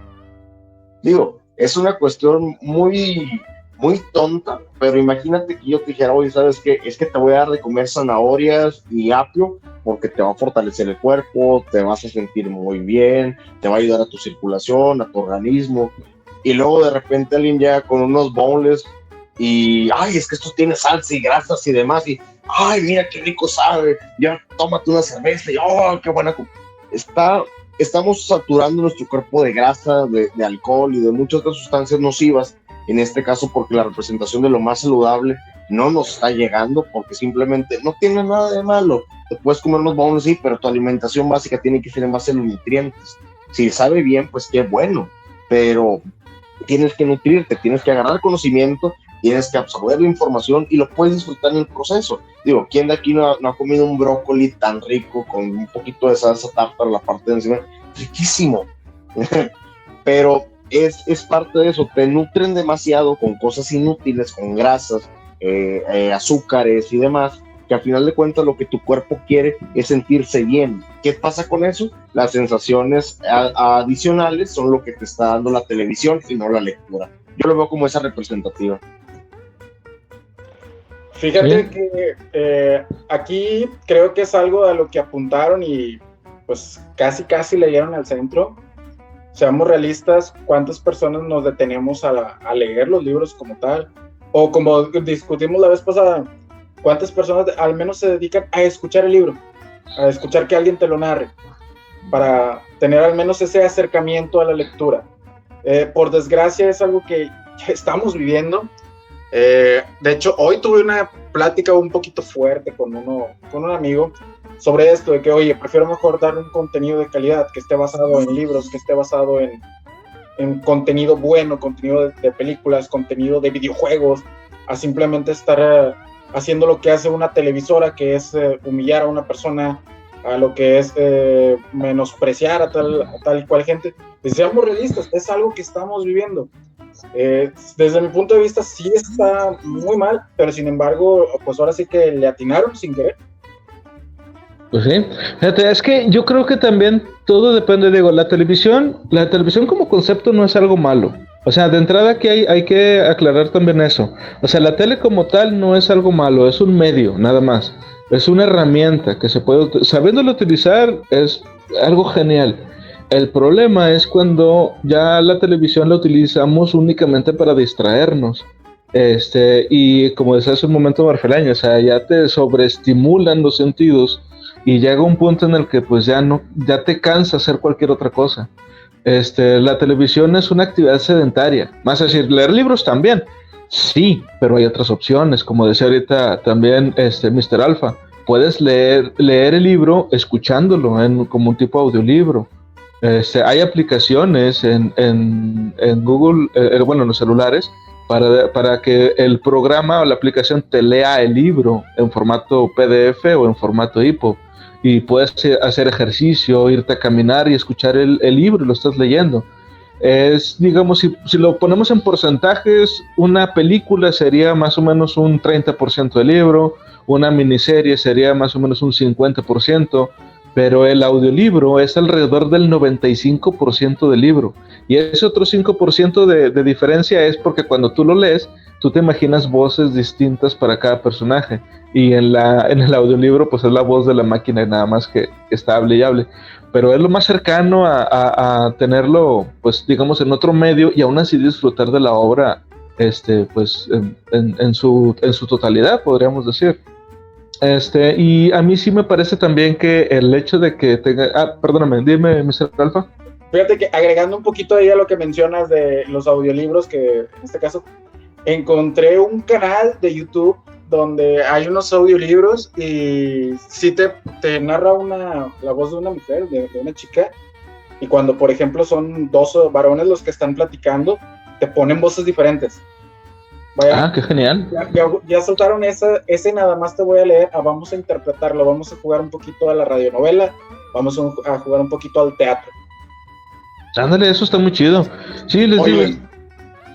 Digo, es una cuestión muy, muy tonta, pero imagínate que yo te dijera, oye, ¿sabes qué? Es que te voy a dar de comer zanahorias y apio porque te va a fortalecer el cuerpo, te vas a sentir muy bien, te va a ayudar a tu circulación, a tu organismo, y luego de repente alguien llega con unos boneless y, es que esto tiene salsa y grasas y demás, y, mira qué rico sabe, ya tómate una cerveza, y, qué buena. Estamos saturando nuestro cuerpo de grasa, de alcohol y de muchas otras sustancias nocivas, en este caso porque la representación de lo más saludable no nos está llegando, porque simplemente no tiene nada de malo. Te puedes comer unos bonos, sí, pero tu alimentación básica tiene que ser en base a los nutrientes. Si sabe bien, pues qué bueno, pero tienes que nutrirte, tienes que agarrar conocimiento, tienes que absorber la información y lo puedes disfrutar en el proceso. Digo, ¿quién de aquí no ha comido un brócoli tan rico con un poquito de salsa tártara, la parte de encima? Riquísimo. Pero es parte de eso, te nutren demasiado con cosas inútiles, con grasas, azúcares y demás, que al final de cuentas lo que tu cuerpo quiere es sentirse bien. ¿Qué pasa con eso? Las sensaciones adicionales son lo que te está dando la televisión y no la lectura. Yo lo veo como esa representativa. Fíjate que aquí creo que es algo a lo que apuntaron y pues casi le dieron al centro. Seamos realistas, ¿cuántas personas nos detenemos a leer los libros como tal? O como discutimos la vez pasada, ¿cuántas personas al menos se dedican a escuchar el libro? A escuchar que alguien te lo narre. para tener al menos ese acercamiento a la lectura. Por desgracia es algo que ya estamos viviendo. De hecho, hoy tuve una plática un poquito fuerte con un amigo sobre esto, de que, oye, prefiero mejor dar un contenido de calidad que esté basado en libros, que esté basado en contenido bueno, contenido de películas, contenido de videojuegos, a simplemente estar haciendo lo que hace una televisora, que es humillar a una persona, a lo que es menospreciar a tal y cual gente. Y seamos realistas, es algo que estamos viviendo. Desde mi punto de vista sí está muy mal, pero sin embargo, pues ahora sí que le atinaron sin querer. Pues sí, fíjate, es que yo creo que también todo depende, digo, la televisión como concepto no es algo malo. O sea, de entrada que hay que aclarar también eso. O sea, la tele como tal no es algo malo, es un medio, nada más. Es una herramienta que se puede, sabiéndolo utilizar, es algo genial. El problema es cuando ya la televisión la utilizamos únicamente para distraernos. Y como decía hace un momento Marfelaño, o sea, ya te sobreestimulan los sentidos y llega un punto en el que pues ya te cansa hacer cualquier otra cosa. La televisión es una actividad sedentaria, más es decir, leer libros también, sí, pero hay otras opciones, como decía ahorita también Mr. Alpha, puedes leer el libro escuchándolo como un tipo audiolibro. Hay aplicaciones en Google, bueno, en los celulares, para que el programa o la aplicación te lea el libro en formato PDF o en formato EPUB. Y puedes hacer ejercicio, irte a caminar y escuchar el libro, lo estás leyendo. Digamos, si lo ponemos en porcentajes, una película sería más o menos un 30% del libro, una miniserie sería más o menos un 50%, pero el audiolibro es alrededor del 95% del libro. Y ese otro 5% de diferencia es porque cuando tú lo lees, tú te imaginas voces distintas para cada personaje. Y en el audiolibro, pues es la voz de la máquina nada más que está hable y hable. Pero es lo más cercano a tenerlo, pues digamos, en otro medio y aún así disfrutar de la obra, pues en su totalidad, podríamos decir. Y a mí sí me parece también que el hecho de que tenga... perdóname, dime, Mr. Alpha. Fíjate que agregando un poquito ahí a lo que mencionas de los audiolibros, que en este caso encontré un canal de YouTube donde hay unos audiolibros y sí te narra la voz de una mujer, de una chica, y cuando por ejemplo son dos varones los que están platicando, te ponen voces diferentes. Vaya, qué genial. Ya soltaron ese nada más te voy a leer, vamos a interpretarlo, vamos a jugar un poquito a la radionovela, vamos a jugar un poquito al teatro. Ándale, eso está muy chido. Sí, les digo.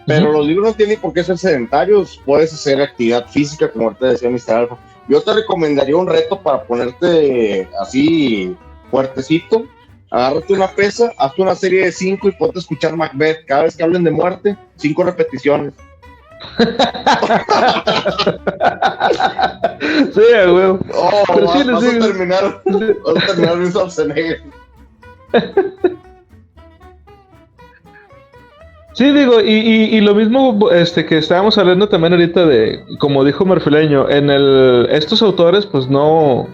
Pero los libros no tienen por qué ser sedentarios, puedes hacer actividad física, como ahorita decía Mr. Alpha. Yo te recomendaría un reto para ponerte así fuertecito, agárrate una pesa, hazte una serie de 5 y ponte a escuchar Macbeth, cada vez que hablen de muerte, 5 repeticiones. Sí, güey. Pero sí, vas a terminar en Schwarzenegger. Sí, digo, y lo mismo que estábamos hablando también ahorita de, como dijo Marfileño, estos autores pues no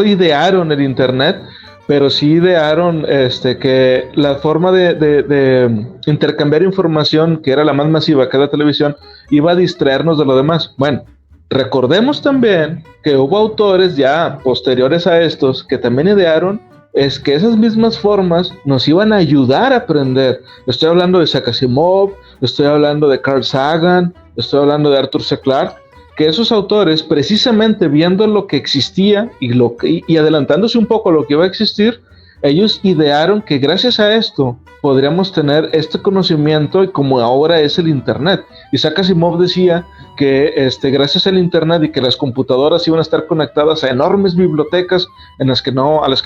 idearon el internet, pero sí idearon que la forma de intercambiar información, que era la más masiva que la televisión, iba a distraernos de lo demás. Bueno, recordemos también que hubo autores ya posteriores a estos que también idearon es que esas mismas formas nos iban a ayudar a aprender. Estoy hablando de Isaac Asimov, estoy hablando de Carl Sagan, estoy hablando de Arthur C. Clarke, que esos autores, precisamente viendo lo que existía y adelantándose un poco a lo que iba a existir, ellos idearon que gracias a esto podríamos tener este conocimiento y como ahora es el internet. Isaac Asimov decía que gracias al internet y que las computadoras iban a estar conectadas a enormes bibliotecas a las que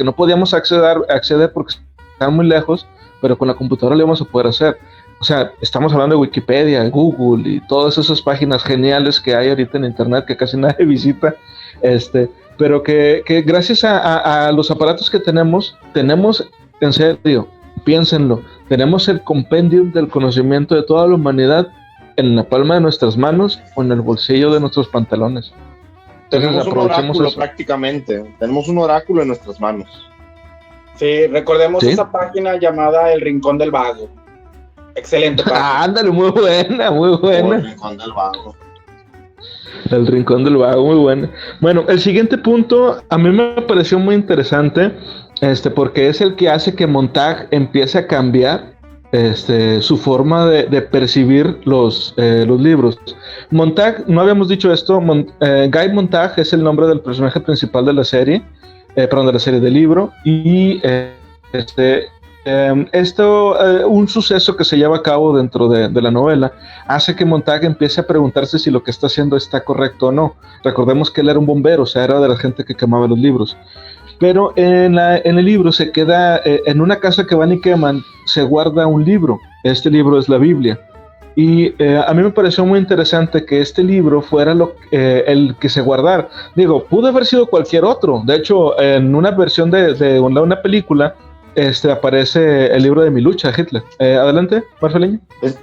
no podíamos acceder porque estaban muy lejos, pero con la computadora lo íbamos a poder hacer. O sea, estamos hablando de Wikipedia, Google y todas esas páginas geniales que hay ahorita en internet que casi nadie visita, pero que gracias a los aparatos que tenemos, en serio, piénsenlo, tenemos el compendium del conocimiento de toda la humanidad en la palma de nuestras manos o en el bolsillo de nuestros pantalones. Entonces, tenemos un oráculo prácticamente, tenemos un oráculo en nuestras manos. Sí, recordemos ¿Sí? esa página llamada El Rincón del Vago. Excelente página. Ándale, muy buena, muy O el buena. Rincón del Vago. El Rincón del Vago, muy buena. Bueno, el siguiente punto a mí me pareció muy interesante, porque es el que hace que Montag empiece a cambiar su forma de percibir los libros. Montag, no habíamos dicho esto, Guy Montag es el nombre del personaje principal de la serie, perdón, de la serie del libro, y un suceso que se lleva a cabo dentro de la novela hace que Montag empiece a preguntarse si lo que está haciendo está correcto o no. Recordemos que él era un bombero, o sea, era de la gente que quemaba los libros. Pero en el libro se queda, en una casa que van y queman, se guarda un libro. Este libro es la Biblia. Y a mí me pareció muy interesante que este libro fuera el que se guardara. Digo, pudo haber sido cualquier otro. De hecho, en una versión de una película, aparece el libro de Mi lucha, Hitler. Adelante, Marceleño.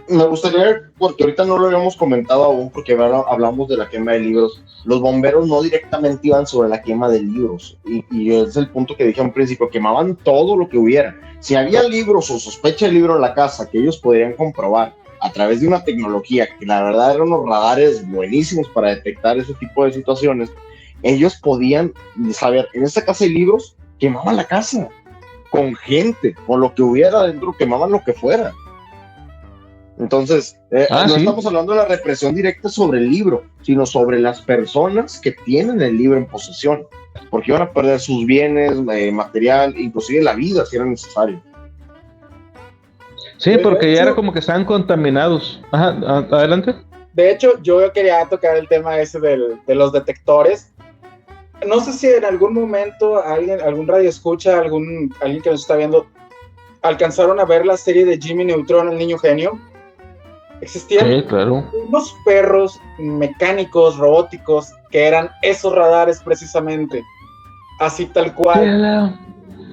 Me gustaría, porque ahorita no lo habíamos comentado aún, porque ahora hablamos de la quema de libros. Los bomberos no directamente iban sobre la quema de libros, y es el punto que dije al principio, quemaban todo lo que hubiera. Si había libros o sospecha de libro en la casa que ellos podrían comprobar a través de una tecnología que la verdad eran unos radares buenísimos para detectar ese tipo de situaciones, ellos podían saber, en esta casa hay libros, quemaban la casa con gente, con lo que hubiera dentro, quemaban lo que fuera. Entonces, no sí. Estamos hablando de la represión directa sobre el libro, sino sobre las personas que tienen el libro en posesión, porque iban a perder sus bienes, material, inclusive la vida si era necesario. Sí, porque ya era como que estaban contaminados. Ajá, adelante. De hecho, yo quería tocar el tema ese de los detectores. No sé si en algún momento algún radioescucha, alguien que nos está viendo, alcanzaron a ver la serie de Jimmy Neutron, el niño genio. Existían claro, unos perros mecánicos, robóticos, que eran esos radares precisamente. Así tal cual.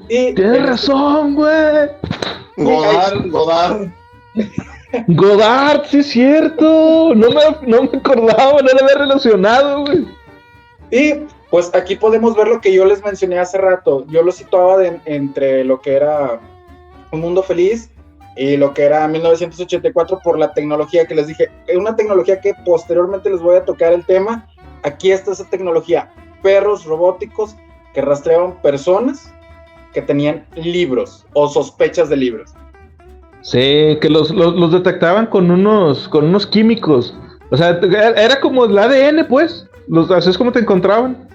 Tienes razón, güey. Godard, sí es cierto. No me acordaba, no lo había relacionado, güey. Y pues aquí podemos ver lo que yo les mencioné hace rato. Yo lo situaba entre lo que era Un Mundo Feliz y lo que era 1984 por la tecnología que les dije. Es una tecnología que posteriormente les voy a tocar el tema. Aquí está esa tecnología. Perros robóticos que rastreaban personas que tenían libros o sospechas de libros. Sí, que los detectaban con unos químicos. O sea, era como el ADN, pues. Así es como te encontraban.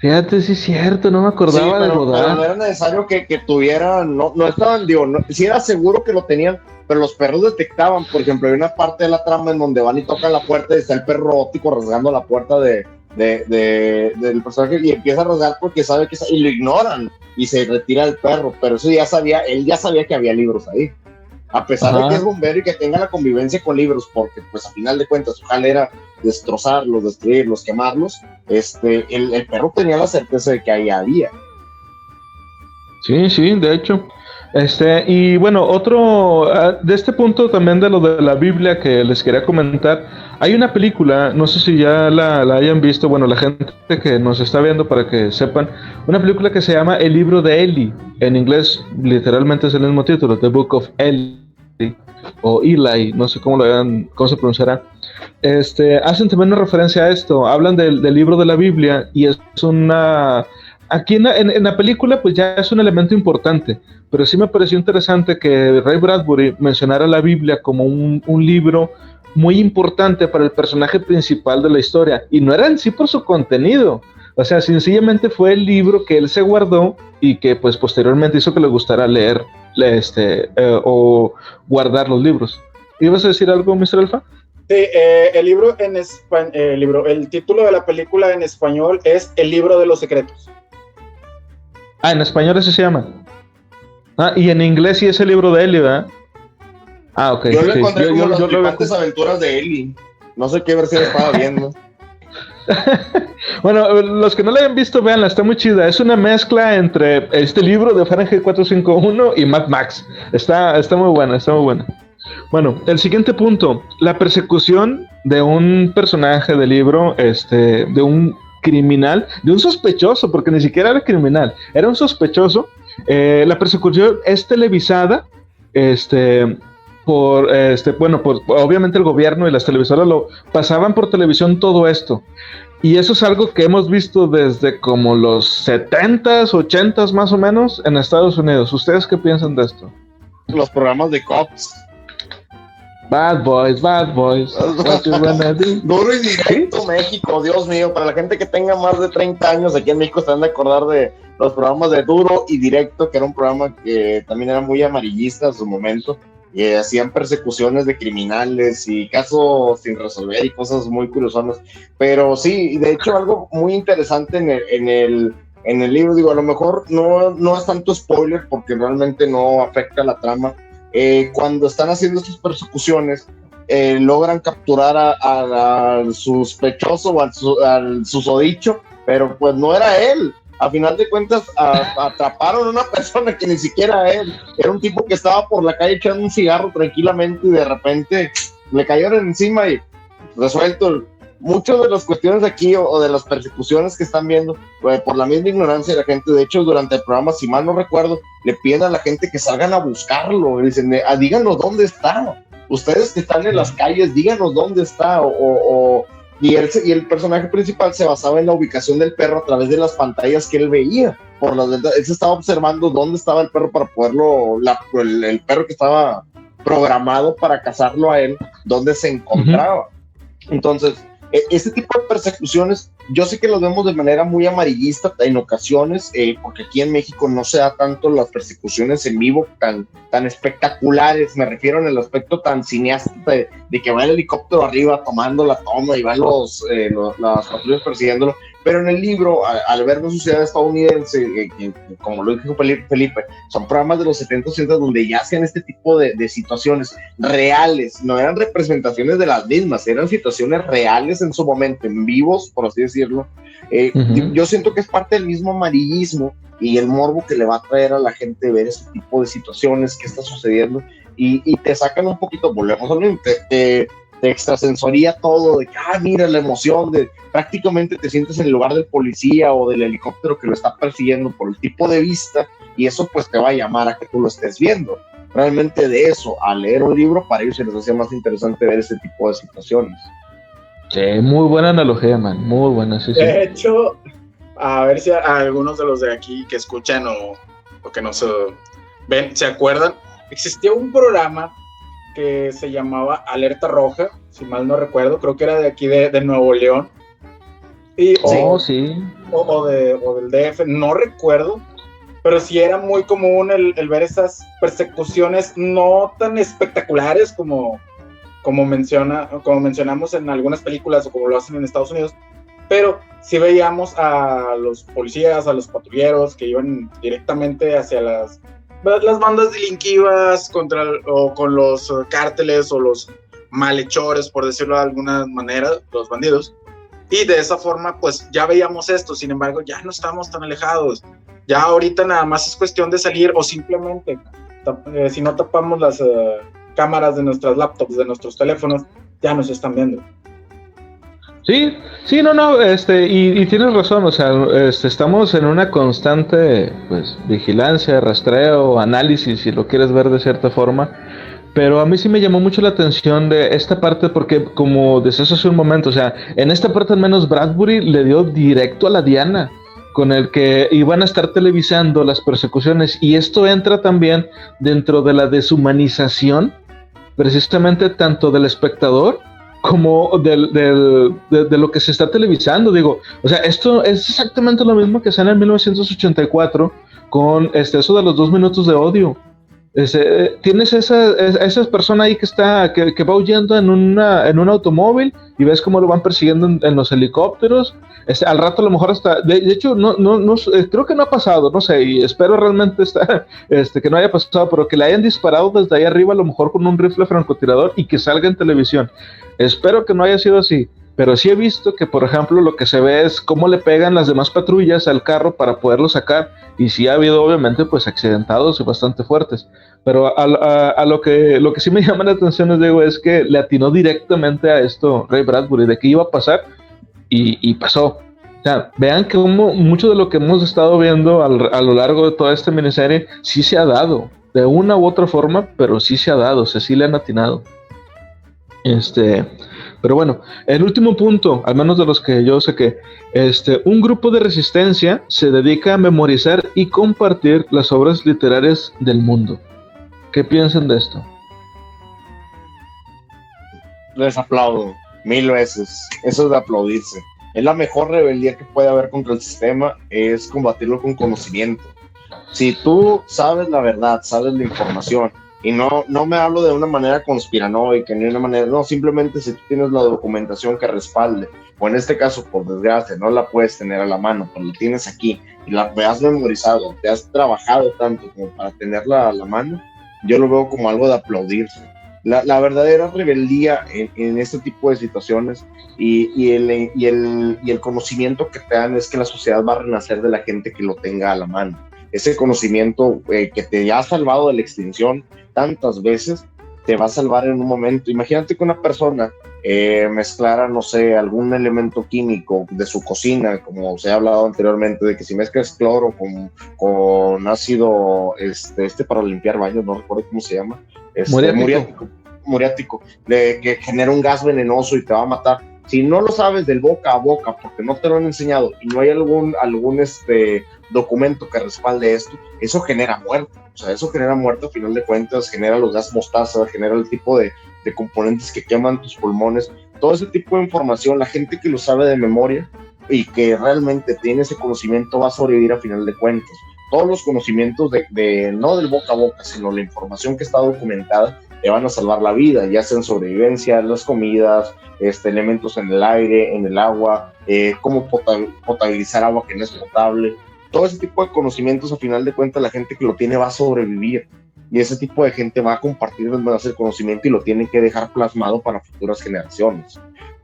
Fíjate, sí es cierto, no me acordaba de Godard. Pero no era necesario que tuvieran, no estaban, sí era seguro que lo tenían, pero los perros detectaban. Por ejemplo, hay una parte de la trama en donde van y tocan la puerta y está el perro robótico rasgando la puerta del personaje y empieza a rasgar porque sabe que y lo ignoran y se retira el perro, pero eso él ya sabía que había libros ahí. A pesar de que es bombero y que tenga la convivencia con libros, porque pues a final de cuentas su jale era destrozarlos, destruirlos, quemarlos, el perro tenía la certeza de que ahí había. Sí, de hecho. Y bueno, otro, de este punto también de lo de la Biblia que les quería comentar, hay una película, no sé si ya la hayan visto, bueno, la gente que nos está viendo para que sepan, una película que se llama El libro de Eli, en inglés literalmente es el mismo título, The Book of Eli, o Eli, no sé cómo se pronunciará. Hacen también una referencia a esto, hablan del libro de la Biblia y es una... Aquí en la película pues ya es un elemento importante, pero sí me pareció interesante que Ray Bradbury mencionara la Biblia como un libro muy importante para el personaje principal de la historia, y no era en sí por su contenido, o sea, sencillamente fue el libro que él se guardó y que pues posteriormente hizo que le gustara leer o guardar los libros. ¿Ibas a decir algo, Mr. Alfa? Sí, el título de la película en español es El libro de los secretos. En español ese se llama. Y en inglés sí es el libro de Eli, ¿verdad? Ok. Yo lo encontré como las flipantes aventuras de Eli. No sé qué versión estaba viendo. Bueno, los que no la hayan visto, véanla, está muy chida. Es una mezcla entre este libro de Fahrenheit 451 y Mad Max. Está muy buena, está muy buena. Bueno, el siguiente punto, la persecución de un personaje del libro, de un criminal, de un sospechoso, porque ni siquiera era criminal, era un sospechoso. La persecución es televisada, por obviamente el gobierno y las televisoras lo pasaban por televisión todo esto. Y eso es algo que hemos visto desde como los 70s, 80s más o menos en Estados Unidos. ¿Ustedes qué piensan de esto? Los programas de cops. Bad boys, what you wanna do? Duro y directo, México, Dios mío. Para la gente que tenga más de 30 años aquí en México se van a acordar de los programas de Duro y Directo, que era un programa que también era muy amarillista en su momento. Y hacían persecuciones de criminales y casos sin resolver y cosas muy curiosas. Pero sí, de hecho algo muy interesante en el libro, digo, a lo mejor no es tanto spoiler porque realmente no afecta la trama. Cuando están haciendo estas persecuciones, logran capturar al sospechoso o al susodicho, pero pues no era él. A final de cuentas, atraparon a una persona que ni siquiera era un tipo que estaba por la calle echando un cigarro tranquilamente y de repente le cayeron encima y resuelto. Muchas de las cuestiones aquí o de las persecuciones que están viendo, por la misma ignorancia de la gente, de hecho durante el programa, si mal no recuerdo, le piden a la gente que salgan a buscarlo, dicen, díganos dónde está, ustedes que están en las calles, díganos dónde está, y el personaje principal se basaba en la ubicación del perro a través de las pantallas que él veía, él se estaba observando dónde estaba el perro para poderlo, el perro que estaba programado para cazarlo a él, dónde se encontraba. Entonces, este tipo de persecuciones, yo sé que los vemos de manera muy amarillista en ocasiones, porque aquí en México no se da tanto las persecuciones en vivo tan espectaculares, me refiero en el aspecto tan cineasta de que va el helicóptero arriba tomando la toma y van las patrullas persiguiéndolo, pero en el libro, al ver la sociedad estadounidense, como lo dijo Felipe, son programas de los 70, 80 donde ya hacían este tipo de situaciones reales, no eran representaciones de las mismas, eran situaciones reales en su momento, en vivos, por así decirlo. Yo siento que es parte del mismo amarillismo y el morbo que le va a traer a la gente ver ese tipo de situaciones que está sucediendo y te sacan un poquito, volvemos a lo mismo, te extrasensoría todo, de que, mira la emoción, prácticamente te sientes en el lugar del policía o del helicóptero que lo está persiguiendo por el tipo de vista, y eso pues te va a llamar a que tú lo estés viendo. Realmente de eso, a leer un libro, para ellos se les hacía más interesante ver ese tipo de situaciones. Sí, muy buena analogía, man, muy buena, sí. De hecho, a ver si a algunos de los de aquí que escuchan o que no se ven, se acuerdan, existía un programa que se llamaba Alerta Roja, si mal no recuerdo, creo que era de aquí de Nuevo León. Y, sí. O del DF, no recuerdo, pero sí era muy común el ver esas persecuciones no tan espectaculares como mencionamos en algunas películas o como lo hacen en Estados Unidos, pero sí veíamos a los policías, a los patrulleros que iban directamente hacia las bandas delictivas con los cárteles o los malhechores, por decirlo de alguna manera, los bandidos, y de esa forma pues ya veíamos esto. Sin embargo, ya no estamos tan alejados, ya ahorita nada más es cuestión de salir o simplemente si no tapamos las cámaras de nuestras laptops, de nuestros teléfonos, ya nos están viendo. Sí, y tienes razón, o sea, estamos en una constante, pues, vigilancia, rastreo, análisis, si lo quieres ver de cierta forma, pero a mí sí me llamó mucho la atención de esta parte porque, como decías hace un momento, o sea, en esta parte al menos Bradbury le dio directo a la diana, con el que iban a estar televisando las persecuciones, y esto entra también dentro de la deshumanización, precisamente tanto del espectador, como de lo que se está televisando, digo, o sea, esto es exactamente lo mismo que sale en 1984 con eso de los 2 minutos de odio. Tienes esa persona ahí que va huyendo en un automóvil y ves cómo lo van persiguiendo en los helicópteros. Al rato a lo mejor hasta, de hecho no creo que no ha pasado, no sé, y espero realmente que no haya pasado, pero que le hayan disparado desde ahí arriba a lo mejor con un rifle francotirador y que salga en televisión. Espero que no haya sido así, pero sí he visto que, por ejemplo, lo que se ve es cómo le pegan las demás patrullas al carro para poderlo sacar, y sí ha habido obviamente pues accidentados y bastante fuertes, pero a lo que sí me llama la atención, Diego, es que le atinó directamente a esto Ray Bradbury, de que iba a pasar y pasó. O sea, vean que mucho de lo que hemos estado viendo a lo largo de toda esta miniserie sí se ha dado, de una u otra forma, pero sí se ha dado, o sea, sí le han atinado. Pero bueno, el último punto, al menos de los que yo sé que, un grupo de resistencia se dedica a memorizar y compartir las obras literarias del mundo. ¿Qué piensan de esto? Les aplaudo 1000 veces. Eso es de aplaudirse. Es la mejor rebeldía que puede haber contra el sistema, es combatirlo con conocimiento. Si tú sabes la verdad, sabes la información, y no me hablo de una manera conspiranoica, ni de una manera, no, simplemente si tú tienes la documentación que respalde, o en este caso, por desgracia, no la puedes tener a la mano, pero la tienes aquí, y la has memorizado, te has trabajado tanto como para tenerla a la mano, yo lo veo como algo de aplaudirse. La verdadera rebeldía en este tipo de situaciones y el conocimiento que te dan es que la sociedad va a renacer de la gente que lo tenga a la mano. Ese conocimiento que te ha salvado de la extinción tantas veces, te va a salvar en un momento. Imagínate que una persona mezclara, no sé, algún elemento químico de su cocina, como se ha hablado anteriormente, de que si mezclas cloro con ácido para limpiar baños, no recuerdo cómo se llama, muriático, de que genera un gas venenoso y te va a matar. Si no lo sabes del boca a boca porque no te lo han enseñado y no hay algún documento que respalde esto, eso genera muerte. O sea, eso genera muerte a final de cuentas, genera los gases mostaza, genera el tipo de componentes que queman tus pulmones. Todo ese tipo de información, la gente que lo sabe de memoria y que realmente tiene ese conocimiento va a sobrevivir a final de cuentas. Todos los conocimientos no del boca a boca, sino la información que está documentada, te van a salvar la vida, ya sea en sobrevivencia, las comidas, elementos en el aire, en el agua, cómo potabilizar agua que no es potable. Todo ese tipo de conocimientos, a final de cuentas, la gente que lo tiene va a sobrevivir. Y ese tipo de gente va a compartir el conocimiento y lo tiene que dejar plasmado para futuras generaciones.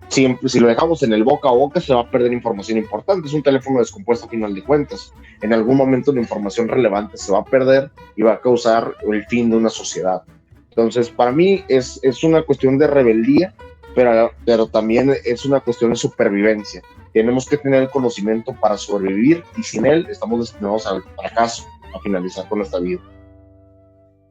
Siempre, si lo dejamos en el boca a boca, se va a perder información importante. Es un teléfono descompuesto a final de cuentas. En algún momento la información relevante se va a perder y va a causar el fin de una sociedad. Entonces, para mí es una cuestión de rebeldía, pero también es una cuestión de supervivencia. Tenemos que tener el conocimiento para sobrevivir y sin él estamos destinados al fracaso, a finalizar con nuestra vida.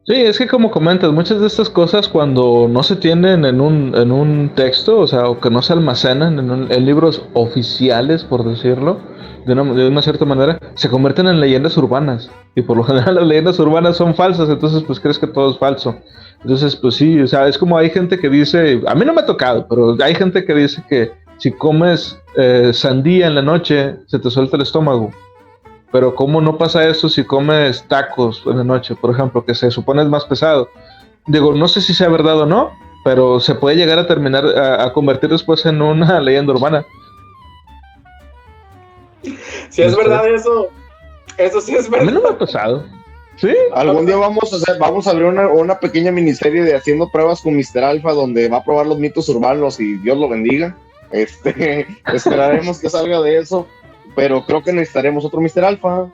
Sí, es que como comentas, muchas de estas cosas cuando no se tienen en un texto, o sea, o que no se almacenan en libros oficiales, por decirlo, de una cierta manera, se convierten en leyendas urbanas. Y por lo general las leyendas urbanas son falsas, entonces pues crees que todo es falso. Entonces pues sí, o sea, es como hay gente que dice, a mí no me ha tocado, pero hay gente que dice que si comes sandía en la noche, se te suelta el estómago. Pero ¿cómo no pasa eso si comes tacos en la noche, por ejemplo, que se supone es más pesado? Digo, no sé si sea verdad o no, pero se puede llegar a terminar, a convertir después en una leyenda urbana. Si es verdad eso sí es verdad. A mí no me ha pasado. ¿Sí? Algún día vamos a abrir una pequeña miniserie de haciendo pruebas con Mr. Alpha, donde va a probar los mitos urbanos y Dios lo bendiga. Esperaremos que salga de eso. Pero creo que necesitaremos otro Mr. Alpha.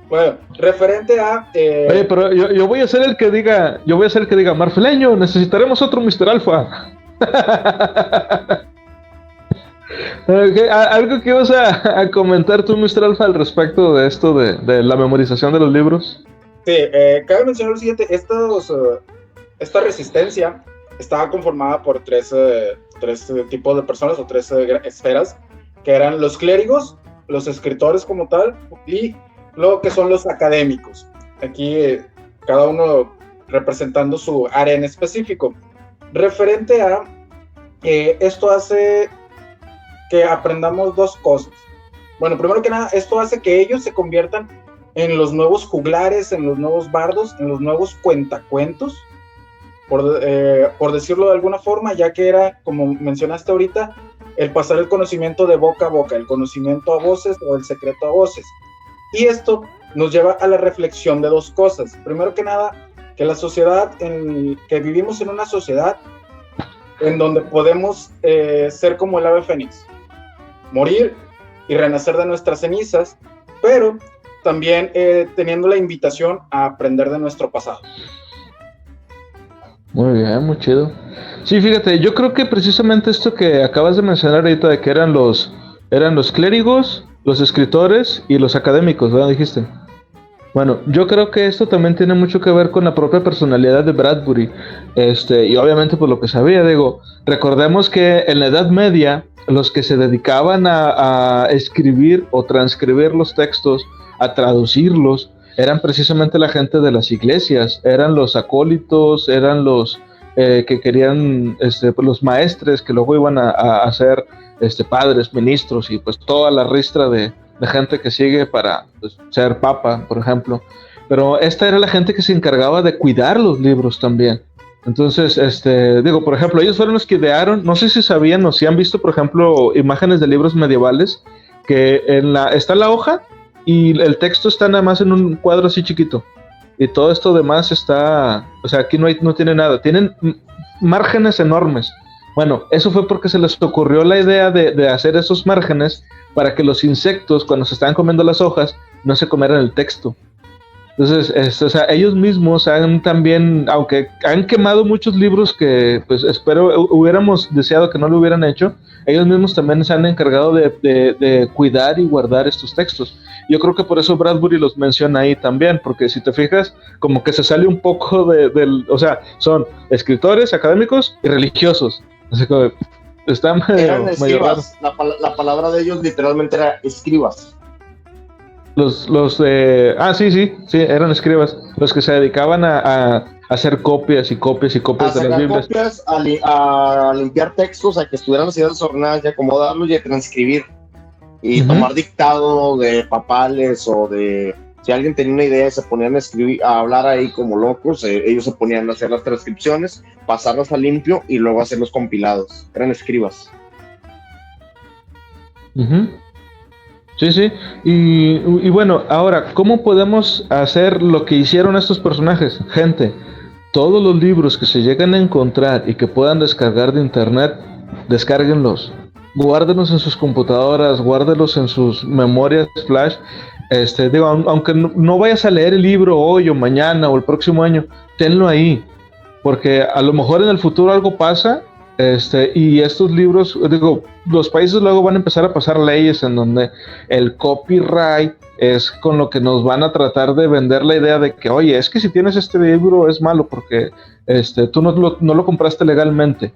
Bueno, referente a... Oye, pero yo voy a ser el que diga, Marfileño, necesitaremos otro Mr. Alpha. ¿Algo que ibas a comentar tú, Mr. Alpha, al respecto de esto de la memorización de los libros? Sí, cabe mencionar lo siguiente, esta resistencia estaba conformada por tres tipos de personas o tres esferas, que eran los clérigos, los escritores como tal, y lo que son los académicos. Aquí cada uno representando su área en específico. Referente a esto hace que aprendamos dos cosas. Bueno, primero que nada, esto hace que ellos se conviertan en los nuevos juglares, en los nuevos bardos, en los nuevos cuentacuentos, por decirlo de alguna forma, ya que era, como mencionaste ahorita, el pasar el conocimiento de boca a boca, el conocimiento a voces o el secreto a voces. Y esto nos lleva a la reflexión de dos cosas. Primero que nada, que la sociedad, que vivimos en una sociedad en donde podemos ser como el ave fénix, morir y renacer de nuestras cenizas, pero también teniendo la invitación a aprender de nuestro pasado. Muy bien, muy chido. Sí, fíjate, yo creo que precisamente esto que acabas de mencionar ahorita de que eran los clérigos, los escritores y los académicos, ¿verdad? Dijiste. Bueno, yo creo que esto también tiene mucho que ver con la propia personalidad de Bradbury. Y obviamente por lo que sabía, digo, recordemos que en la Edad Media, los que se dedicaban a escribir o transcribir los textos, a traducirlos, eran precisamente la gente de las iglesias, eran los acólitos, eran los que querían, pues, los maestres que luego iban a ser padres, ministros y pues toda la ristra de gente que sigue para pues, ser papa, por ejemplo. Pero esta era la gente que se encargaba de cuidar los libros también. Entonces, digo, por ejemplo, ellos fueron los que idearon, no sé si sabían o si han visto, por ejemplo, imágenes de libros medievales, que está la hoja y el texto está nada más en un cuadro así chiquito. Y todo esto demás está, o sea, aquí no tiene nada, tienen márgenes enormes. Bueno, eso fue porque se les ocurrió la idea de hacer esos márgenes para que los insectos, cuando se estaban comiendo las hojas, no se comieran el texto. Entonces, o sea, ellos mismos han también, aunque han quemado muchos libros que, pues, espero hubiéramos deseado que no lo hubieran hecho, ellos mismos también se han encargado de cuidar y guardar estos textos. Yo creo que por eso Bradbury los menciona ahí también, porque si te fijas, como que se sale un poco o sea, son escritores, académicos y religiosos. Así que está Eran medio raro. escribas, la palabra de ellos literalmente era escribas. Sí, eran escribas, los que se dedicaban a hacer copias y copias y copias A de las sacar Biblias. copias, a limpiar textos, a que estuvieran las ideas desordenadas y acomodarlos y a transcribir. Y tomar dictado de papales o de... Si alguien tenía una idea y se ponían a escribir, a hablar ahí como locos, ellos se ponían a hacer las transcripciones, pasarlas a limpio y luego hacer los compilados. Eran escribas. Uh-huh. Sí, sí. Y bueno, ahora, ¿cómo podemos hacer lo que hicieron estos personajes? Gente, todos los libros que se llegan a encontrar y que puedan descargar de internet, descárguenlos. Guárdenlos en sus computadoras, guárdenlos en sus memorias flash. Digo, aunque no vayas a leer el libro hoy o mañana o el próximo año, tenlo ahí. Porque a lo mejor en el futuro algo pasa. Y estos libros, digo, los países luego van a empezar a pasar leyes en donde el copyright es con lo que nos van a tratar de vender la idea de que, oye, es que si tienes este libro es malo porque tú no lo compraste legalmente.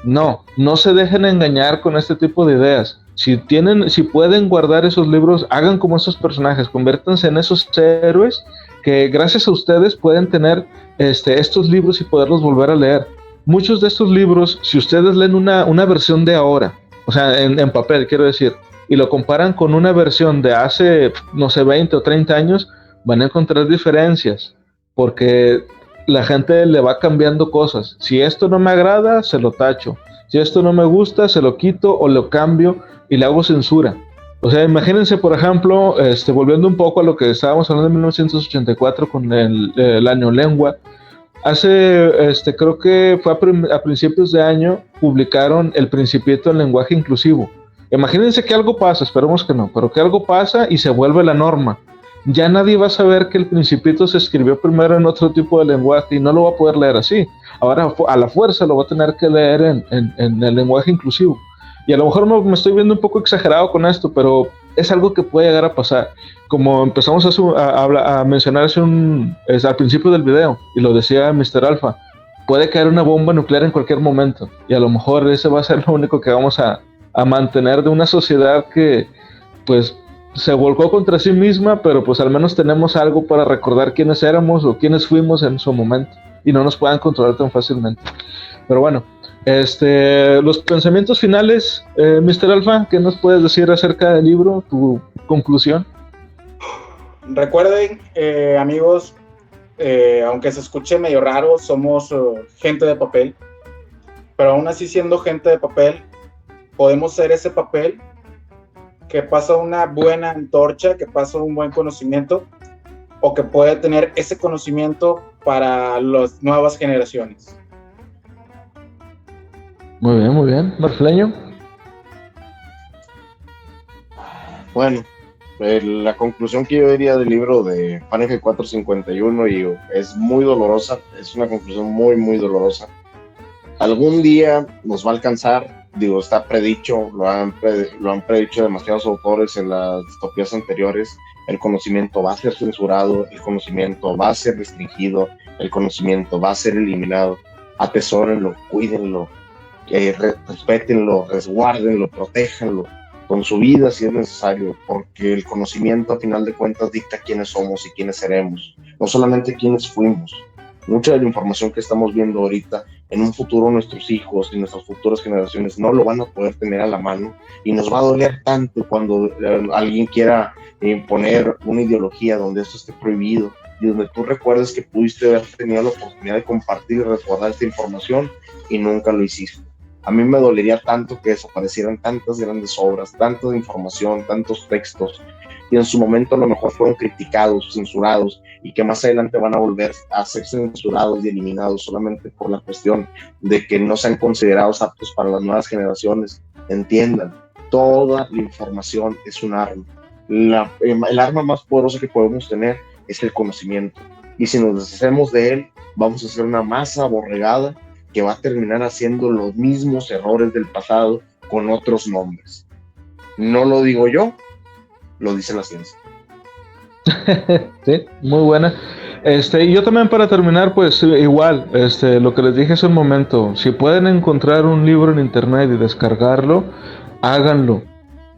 No se dejen engañar con este tipo de ideas. Si pueden guardar esos libros, hagan como esos personajes, conviértanse en esos héroes que gracias a ustedes pueden tener estos libros y poderlos volver a leer. Muchos de estos libros, si ustedes leen una versión de ahora, o sea, en papel, quiero decir, y lo comparan con una versión de hace, no sé, 20 o 30 años, van a encontrar diferencias, porque la gente le va cambiando cosas. Si esto no me agrada, se lo tacho. Si esto no me gusta, se lo quito o lo cambio y le hago censura. O sea, imagínense, por ejemplo, volviendo un poco a lo que estábamos hablando en 1984 con el año lengua. Creo que fue a principios de año, publicaron El Principito en lenguaje inclusivo. Imagínense que algo pasa, esperemos que no, pero que algo pasa y se vuelve la norma. Ya nadie va a saber que El Principito se escribió primero en otro tipo de lenguaje y no lo va a poder leer así. Ahora a la fuerza lo va a tener que leer en el lenguaje inclusivo. Y a lo mejor me estoy viendo un poco exagerado con esto, pero es algo que puede llegar a pasar. Como empezamos a mencionar al principio del video, y lo decía Mr. Alpha, puede caer una bomba nuclear en cualquier momento, y a lo mejor ese va a ser lo único que vamos a mantener de una sociedad que pues se volcó contra sí misma, pero pues al menos tenemos algo para recordar quiénes éramos o quiénes fuimos en su momento, y no nos puedan controlar tan fácilmente. Pero bueno, los pensamientos finales, Mr. Alpha, ¿qué nos puedes decir acerca del libro? Tu conclusión. Recuerden, amigos, aunque se escuche medio raro, somos gente de papel, pero aún así siendo gente de papel, podemos ser ese papel que pasa una buena antorcha, que pasa un buen conocimiento, o que puede tener ese conocimiento para las nuevas generaciones. Muy bien, Marfleño. Bueno, La conclusión que yo diría del libro de Fahrenheit 451 y es muy dolorosa, es una conclusión muy, muy dolorosa. Algún día nos va a alcanzar, digo, está predicho, lo han predicho demasiados autores en las distopías anteriores. El conocimiento va a ser censurado, el conocimiento va a ser restringido, el conocimiento va a ser eliminado. Atesórenlo, cuídenlo, respétenlo, resguárdenlo, protéjanlo con su vida si es necesario, porque el conocimiento a final de cuentas dicta quiénes somos y quiénes seremos, no solamente quiénes fuimos. Mucha de la información que estamos viendo ahorita, en un futuro nuestros hijos y nuestras futuras generaciones no lo van a poder tener a la mano y nos va a doler tanto cuando alguien quiera imponer una ideología donde esto esté prohibido y donde tú recuerdes que pudiste haber tenido la oportunidad de compartir y recordar esta información y nunca lo hiciste. A mí me dolería tanto que desaparecieran tantas grandes obras, tanta información, tantos textos, y en su momento a lo mejor fueron criticados, censurados, y que más adelante van a volver a ser censurados y eliminados solamente por la cuestión de que no sean considerados aptos para las nuevas generaciones. Entiendan, toda la información es un arma. El arma más poderosa que podemos tener es el conocimiento, y si nos deshacemos de él, vamos a ser una masa aborregada que va a terminar haciendo los mismos errores del pasado con otros nombres. No lo digo yo, lo dice la ciencia. Sí, muy buena. Y yo también para terminar, pues igual, lo que les dije hace un momento, si pueden encontrar un libro en internet y descargarlo, háganlo.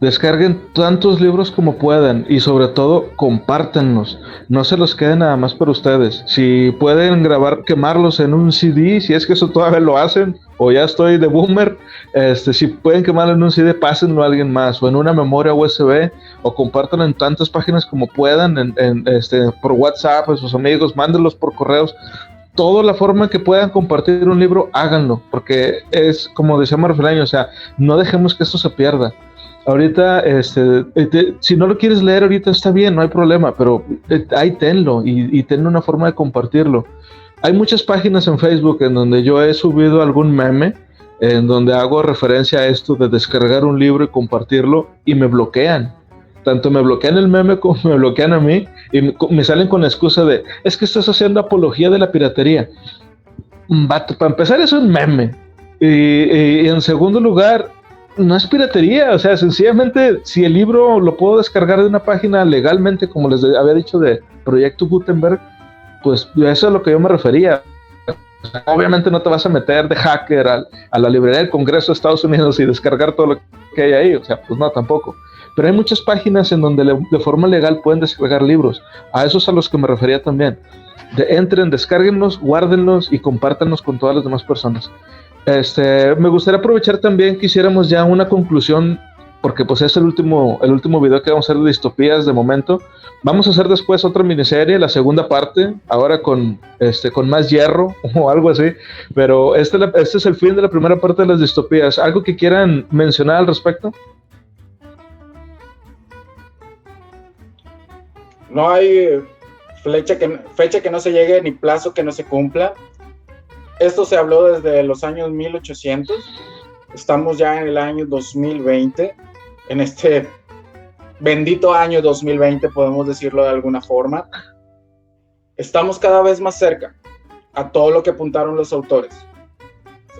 Descarguen tantos libros como puedan y sobre todo compártanlos. No se los queden nada más para ustedes. Si pueden quemarlos en un CD, si es que eso todavía lo hacen, o ya estoy de boomer, si pueden quemarlo en un CD, pásenlo a alguien más, o en una memoria USB, o compártanlo en tantas páginas como puedan, por WhatsApp a sus amigos, mándenlos por correos. Toda la forma que puedan compartir un libro, háganlo, porque es como decía Marfelaño, o sea, no dejemos que esto se pierda. Ahorita, si no lo quieres leer ahorita está bien, no hay problema, pero ahí tenlo y ten una forma de compartirlo. Hay muchas páginas en Facebook en donde yo he subido algún meme, en donde hago referencia a esto de descargar un libro y compartirlo y me bloquean. Tanto me bloquean el meme como me bloquean a mí y me salen con la excusa de, es que estás haciendo apología de la piratería. Para empezar es un meme. Y en segundo lugar, no es piratería, o sea, sencillamente si el libro lo puedo descargar de una página legalmente, como les había dicho de Proyecto Gutenberg, pues eso es a lo que yo me refería. Obviamente no te vas a meter de hacker a la librería del Congreso de Estados Unidos y descargar todo lo que hay ahí, o sea, pues no, tampoco. Pero hay muchas páginas en donde de forma legal pueden descargar libros. A esos a los que me refería también. Entren, descárguenlos, guárdenlos y compártanlos con todas las demás personas. Me gustaría aprovechar también que hiciéramos ya una conclusión, porque pues es el último video que vamos a hacer de distopías de momento. Vamos a hacer después otra miniserie, la segunda parte, ahora con más hierro o algo así, pero este es el fin de la primera parte de las distopías. ¿Algo que quieran mencionar al respecto? No hay fecha que no se llegue ni plazo que no se cumpla. Esto se habló desde los años 1800, estamos ya en el año 2020, en este bendito año 2020, podemos decirlo de alguna forma. Estamos cada vez más cerca a todo lo que apuntaron los autores.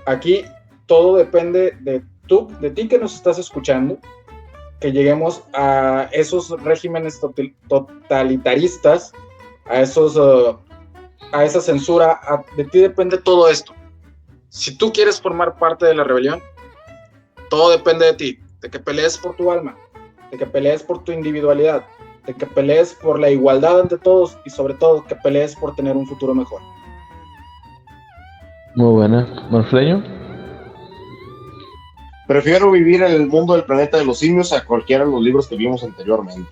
Aquí todo depende de ti que nos estás escuchando, que lleguemos a esos regímenes totalitaristas, a esa censura. De ti depende todo esto. Si tú quieres formar parte de la rebelión, todo depende de ti, de que pelees por tu alma, de que pelees por tu individualidad, de que pelees por la igualdad ante todos y sobre todo que pelees por tener un futuro mejor. Muy buena. ¿Marfleño? Prefiero vivir en el mundo del planeta de los simios a cualquiera de los libros que vimos anteriormente.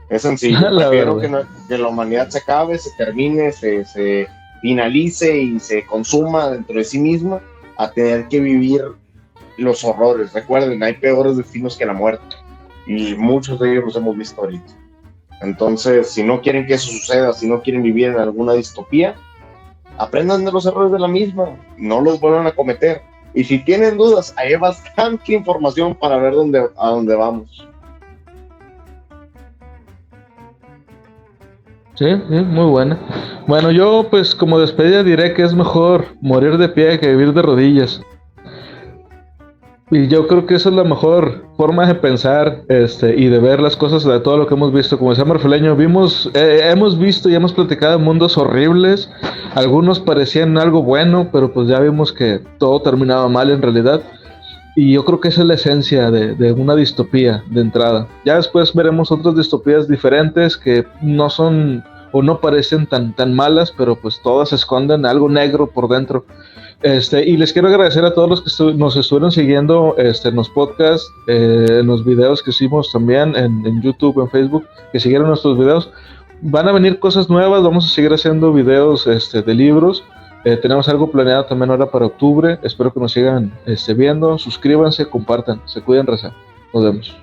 Es sencillo. Prefiero que la humanidad se acabe, se termine, se finalice y se consuma dentro de sí misma, a tener que vivir los horrores. Recuerden, hay peores destinos que la muerte, y muchos de ellos los hemos visto ahorita. Entonces, si no quieren que eso suceda, si no quieren vivir en alguna distopía, aprendan de los errores de la misma, no los vuelvan a cometer. Y si tienen dudas, hay bastante información para ver a dónde vamos. Sí, sí, muy buena. Bueno, yo pues como despedida diré que es mejor morir de pie que vivir de rodillas. Y yo creo que esa es la mejor forma de pensar y de ver las cosas de todo lo que hemos visto. Como decía Marfileño, hemos visto y hemos platicado de mundos horribles. Algunos parecían algo bueno, pero pues ya vimos que todo terminaba mal en realidad. Y yo creo que esa es la esencia de una distopía de entrada. Ya después veremos otras distopías diferentes que no son o no parecen tan malas, pero pues todas esconden algo negro por dentro. Y les quiero agradecer a todos los que nos estuvieron siguiendo en los podcasts, en los videos que hicimos también en YouTube, en Facebook, que siguieron nuestros videos. Van a venir cosas nuevas, vamos a seguir haciendo videos de libros. Tenemos algo planeado también ahora para octubre. Espero que nos sigan viendo. Suscríbanse, compartan. Se cuidan, raza. Nos vemos.